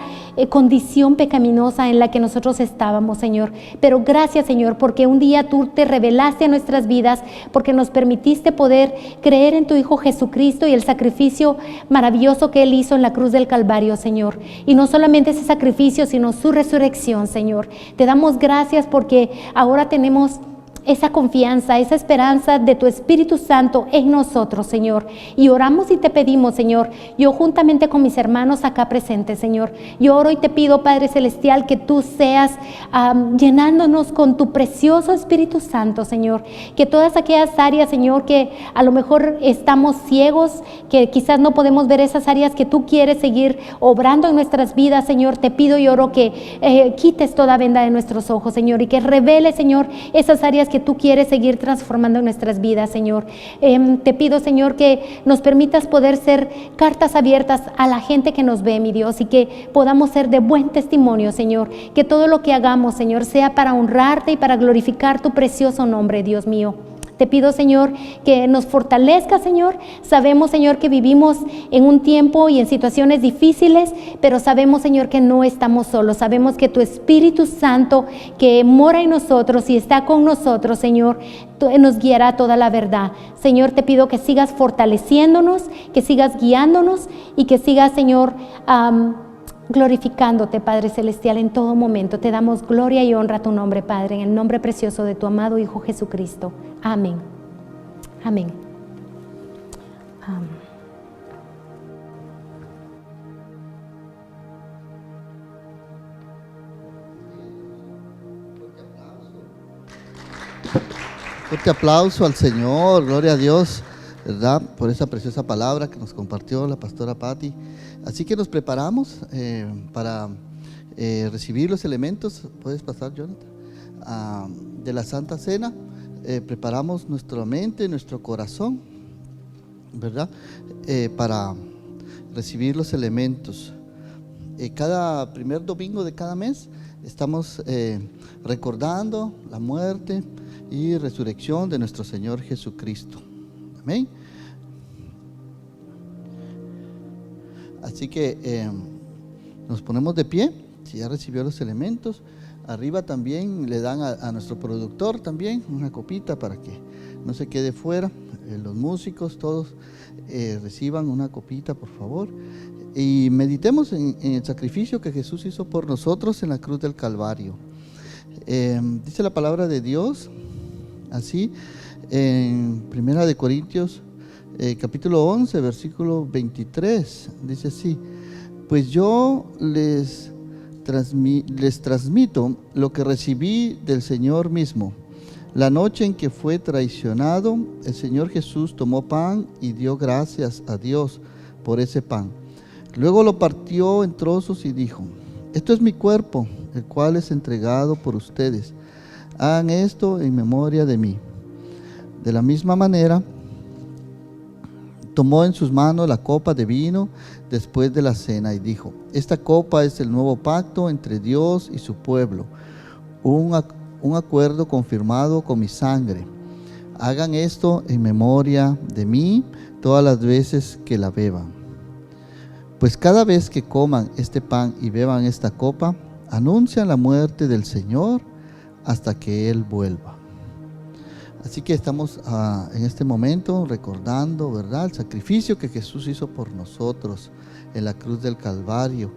condición pecaminosa en la que nosotros estábamos, Señor. Pero gracias, Señor, porque un día tú te revelaste a nuestras vidas, porque nos permitiste poder creer en tu Hijo Jesucristo y el sacrificio maravilloso que Él hizo en la cruz del Calvario, Señor. Y no solamente ese sacrificio, sino su resurrección, Señor. Te damos gracias porque ahora tenemos esa confianza, esa esperanza de tu Espíritu Santo en nosotros, Señor. Y oramos y te pedimos, Señor, yo juntamente con mis hermanos acá presentes, Señor, yo oro y te pido, Padre Celestial, que tú seas llenándonos con tu precioso Espíritu Santo, Señor. Que todas aquellas áreas, Señor, que a lo mejor estamos ciegos, que quizás no podemos ver esas áreas que tú quieres seguir obrando en nuestras vidas, Señor, te pido y oro que quites toda venda de nuestros ojos, Señor, y que reveles, Señor, esas áreas que tú quieres seguir transformando en nuestras vidas, Señor. Te pido, Señor, que nos permitas poder ser cartas abiertas a la gente que nos ve, mi Dios, y que podamos ser de buen testimonio, Señor. Que todo lo que hagamos, Señor, sea para honrarte y para glorificar tu precioso nombre, Dios mío. Te pido, Señor, que nos fortalezca, Señor. Sabemos, Señor, que vivimos en un tiempo y en situaciones difíciles, pero sabemos, Señor, que no estamos solos. Sabemos que tu Espíritu Santo, que mora en nosotros y está con nosotros, Señor, nos guiará a toda la verdad. Señor, te pido que sigas fortaleciéndonos, que sigas guiándonos y que sigas, Señor, glorificándote, Padre Celestial, en todo momento. Te damos gloria y honra a tu nombre, Padre, en el nombre precioso de tu amado Hijo Jesucristo. Amén. Amén. Amén. Fuerte aplauso al Señor, gloria a Dios, ¿verdad? Por esa preciosa palabra que nos compartió la pastora Patti. Así que nos preparamos para recibir los elementos. ¿Puedes pasar, Jonathan? De la Santa Cena. Preparamos nuestra mente, nuestro corazón, ¿verdad? Para recibir los elementos. Cada primer domingo de cada mes estamos recordando la muerte y resurrección de nuestro Señor Jesucristo. Amén. Así que nos ponemos de pie. Si ya recibió los elementos, arriba también le dan a nuestro productor también una copita para que no se quede fuera. Los músicos todos reciban una copita, por favor, y meditemos en el sacrificio que Jesús hizo por nosotros en la cruz del Calvario. Dice la palabra de Dios así en 1 Corintios capítulo 11, versículo 23, dice así: pues yo les transmito lo que recibí del Señor mismo. La noche en que fue traicionado, el Señor Jesús tomó pan y dio gracias a Dios por ese pan. Luego lo partió en trozos y dijo: esto es mi cuerpo, el cual es entregado por ustedes. Hagan esto en memoria de mí. De la misma manera, tomó en sus manos la copa de vino después de la cena y dijo: esta copa es el nuevo pacto entre Dios y su pueblo, un acuerdo confirmado con mi sangre. Hagan esto en memoria de mí todas las veces que la beban. Pues cada vez que coman este pan y beban esta copa, anuncian la muerte del Señor hasta que Él vuelva. Así que estamos en este momento recordando, ¿verdad?, el sacrificio que Jesús hizo por nosotros en la cruz del Calvario.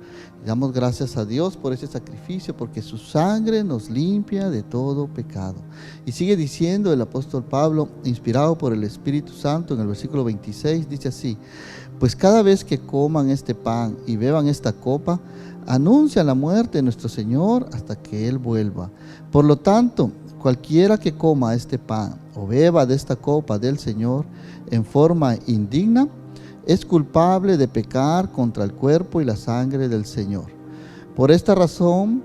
Damos gracias a Dios por ese sacrificio, porque su sangre nos limpia de todo pecado. Y sigue diciendo el apóstol Pablo, inspirado por el Espíritu Santo, en el versículo 26, dice así: pues cada vez que coman este pan y beban esta copa, anuncian la muerte de nuestro Señor hasta que Él vuelva. Por lo tanto, cualquiera que coma este pan o beba de esta copa del Señor en forma indigna, es culpable de pecar contra el cuerpo y la sangre del Señor. Por esta razón,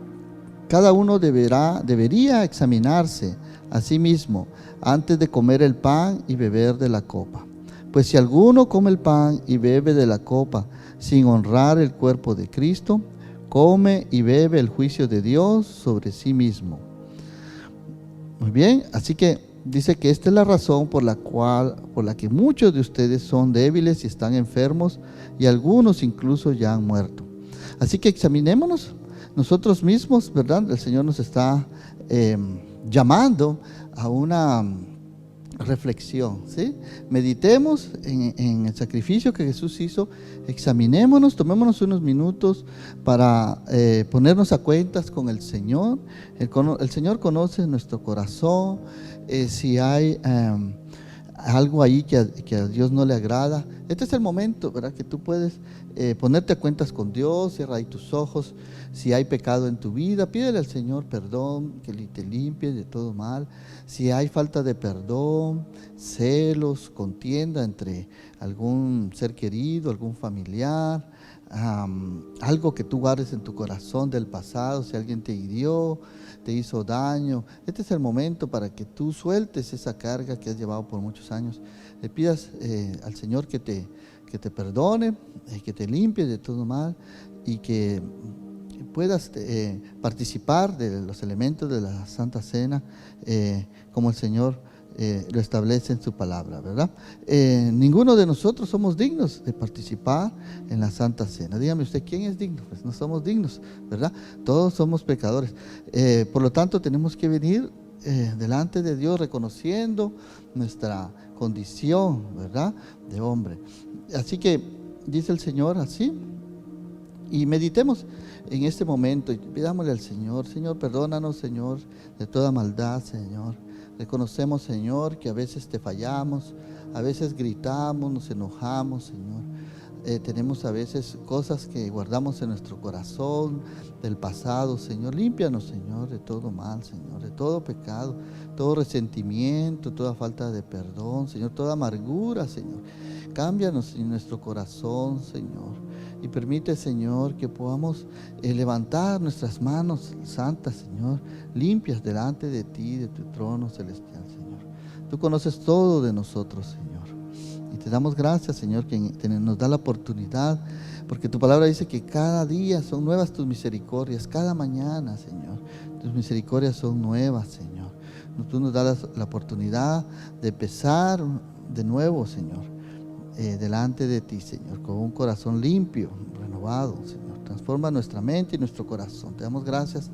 cada uno debería examinarse Asimismo, antes de comer el pan y beber de la copa. Pues si alguno come el pan y bebe de la copa sin honrar el cuerpo de Cristo, come y bebe el juicio de Dios sobre sí mismo. Muy bien, así que dice que esta es la razón por la que muchos de ustedes son débiles y están enfermos, y algunos incluso ya han muerto. Así que examinémonos nosotros mismos, ¿verdad? El Señor nos está llamando a una reflexión, ¿sí? Meditemos en el sacrificio que Jesús hizo, examinémonos, tomémonos unos minutos para ponernos a cuentas con el Señor. El Señor conoce nuestro corazón, si hay algo ahí que a Dios no le agrada. Este es el momento, ¿verdad?, que tú puedes ponerte a cuentas con Dios. Cierra ahí tus ojos. Si hay pecado en tu vida, pídele al Señor perdón, que te limpie de todo mal. Si hay falta de perdón, celos, contienda entre algún ser querido, algún familiar, algo que tú guardes en tu corazón del pasado, si alguien te hirió, te hizo daño, este es el momento para que tú sueltes esa carga que has llevado por muchos años. Le pidas al Señor que te perdone, que te limpie de todo mal y que puedas participar de los elementos de la Santa Cena como el Señor lo establece en su palabra, ¿verdad? Ninguno de nosotros somos dignos de participar en la Santa Cena. Dígame usted, ¿quién es digno? Pues no somos dignos, ¿verdad? Todos somos pecadores. Por lo tanto, tenemos que venir delante de Dios reconociendo nuestra condición, ¿verdad?, de hombre. Así que dice el Señor así, y meditemos en este momento y pidámosle al Señor: Señor, perdónanos, Señor, de toda maldad, Señor. Reconocemos, Señor, que a veces te fallamos, a veces gritamos, nos enojamos, Señor. Tenemos a veces cosas que guardamos en nuestro corazón del pasado, Señor. Límpianos, Señor, de todo mal, Señor, de todo pecado, todo resentimiento, toda falta de perdón, Señor, toda amargura, Señor. Cámbianos en nuestro corazón, Señor, y permite, Señor, que podamos levantar nuestras manos santas, Señor, limpias delante de ti, de tu trono celestial, Señor. Tú conoces todo de nosotros, Señor. Y te damos gracias, Señor, que nos da la oportunidad, porque tu palabra dice que cada día son nuevas tus misericordias, cada mañana, Señor. Tus misericordias son nuevas, Señor. Tú nos das la oportunidad de empezar de nuevo, Señor, delante de ti, Señor, con un corazón limpio, renovado, Señor. Transforma nuestra mente y nuestro corazón. Te damos gracias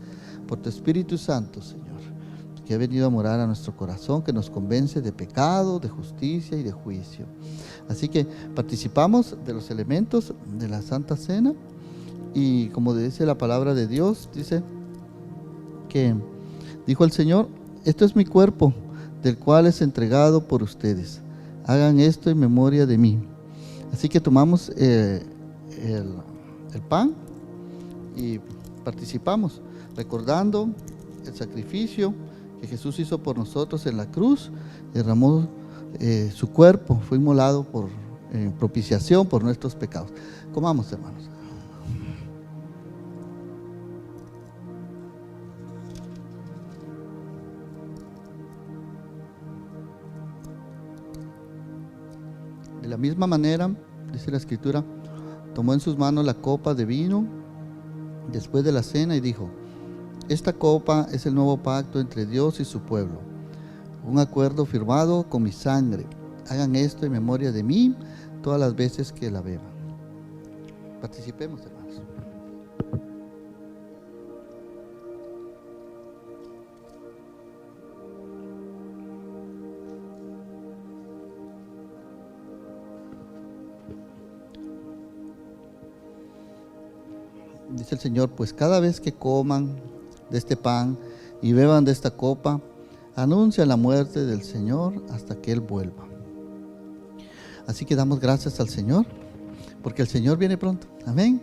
por tu Espíritu Santo, Señor, que ha venido a morar a nuestro corazón, que nos convence de pecado, de justicia y de juicio. Así que participamos de los elementos de la Santa Cena, y como dice la palabra de Dios, dice que dijo el Señor: esto es mi cuerpo, del cual es entregado por ustedes. Hagan esto en memoria de mí. Así que tomamos el pan y participamos, recordando el sacrificio que Jesús hizo por nosotros en la cruz. Derramó su cuerpo, fue inmolado por propiciación por nuestros pecados. Comamos, hermanos. De la misma manera, dice la Escritura, tomó en sus manos la copa de vino después de la cena y dijo: esta copa es el nuevo pacto entre Dios y su pueblo, un acuerdo firmado con mi sangre. Hagan esto en memoria de mí todas las veces que la beban. Participemos, hermanos. Dice el Señor: pues cada vez que coman de este pan y beban de esta copa, anuncian la muerte del Señor hasta que Él vuelva. Así que damos gracias al Señor, porque el Señor viene pronto. Amén.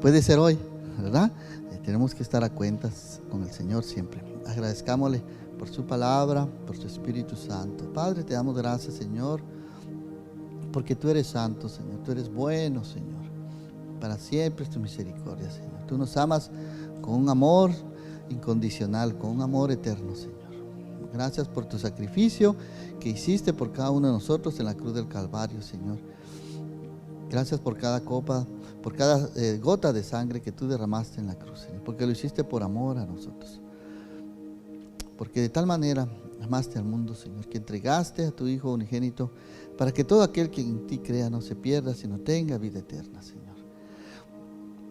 Puede ser hoy, ¿verdad? Tenemos que estar a cuentas con el Señor siempre. Agradezcámosle por su palabra, por su Espíritu Santo. Padre, te damos gracias, Señor, porque tú eres santo, Señor. Tú eres bueno, Señor. Para siempre es tu misericordia, Señor. Tú nos amas con un amor incondicional, con un amor eterno, Señor. Gracias por tu sacrificio que hiciste por cada uno de nosotros en la cruz del Calvario, Señor. Gracias por cada copa, por cada gota de sangre que tú derramaste en la cruz, Señor, porque lo hiciste por amor a nosotros. Porque de tal manera amaste al mundo, Señor, que entregaste a tu Hijo unigénito para que todo aquel que en ti crea no se pierda, sino tenga vida eterna, Señor.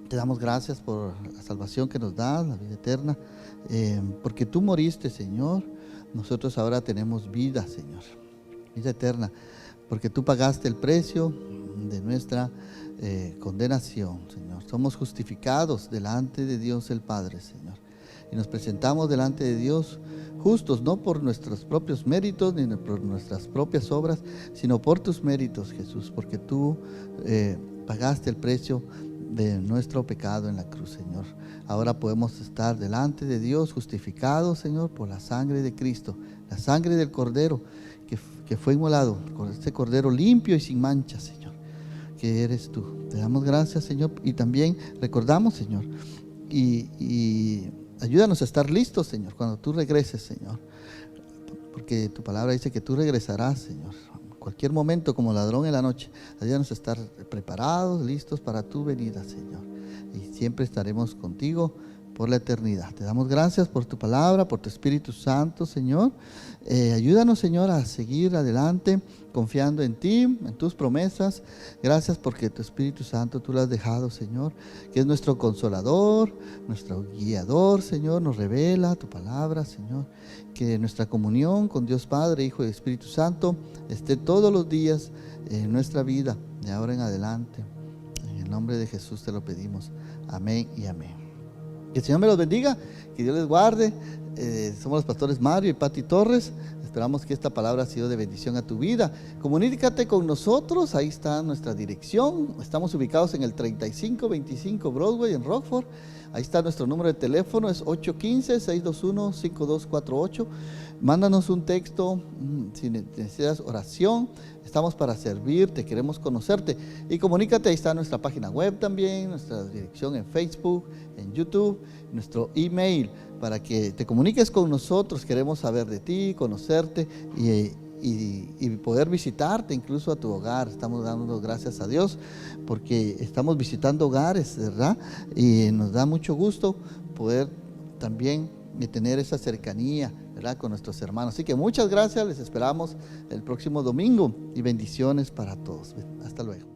Te damos gracias por la salvación que nos das, la vida eterna, porque tú moriste, Señor. Nosotros ahora tenemos vida, Señor, vida eterna, porque tú pagaste el precio de nuestra condenación, Señor. Somos justificados delante de Dios el Padre, Señor, y nos presentamos delante de Dios justos, no por nuestros propios méritos ni por nuestras propias obras, sino por tus méritos, Jesús, porque tú pagaste el precio de nuestro pecado en la cruz, Señor. Ahora podemos estar delante de Dios justificados, Señor, por la sangre de Cristo, la sangre del Cordero que fue inmolado, con este Cordero limpio y sin mancha, Señor, que eres tú. Te damos gracias, Señor, y también recordamos, Señor, y ayúdanos a estar listos, Señor, cuando tú regreses, Señor, porque tu palabra dice que tú regresarás, Señor, cualquier momento como ladrón en la noche. Ayúdanos a estar preparados, listos para tu venida, Señor, y siempre estaremos contigo por la eternidad. Te damos gracias por tu palabra, por tu Espíritu Santo, Señor. Ayúdanos, Señor, a seguir adelante confiando en ti, en tus promesas. Gracias porque tu Espíritu Santo tú lo has dejado, Señor, que es nuestro consolador, nuestro guiador, Señor. Nos revela tu palabra, Señor. Que nuestra comunión con Dios Padre, Hijo y Espíritu Santo esté todos los días en nuestra vida, de ahora en adelante. En el nombre de Jesús te lo pedimos. Amén y amén. Que el Señor me los bendiga, que Dios les guarde. Somos los pastores Mario y Pati Torres. Esperamos que esta palabra ha sido de bendición a tu vida. Comunícate con nosotros, ahí está nuestra dirección. Estamos ubicados en el 3525 Broadway en Rockford. Ahí está nuestro número de teléfono, es 815-621-5248. Mándanos un texto si necesitas oración. Estamos para servirte, queremos conocerte. Y comunícate, ahí está nuestra página web también, nuestra dirección en Facebook, en YouTube, nuestro email, para que te comuniques con nosotros. Queremos saber de ti, conocerte y poder visitarte incluso a tu hogar. Estamos dando gracias a Dios porque estamos visitando hogares, ¿verdad? Y nos da mucho gusto poder también tener esa cercanía, ¿verdad?, con nuestros hermanos. Así que muchas gracias, les esperamos el próximo domingo y bendiciones para todos. Hasta luego.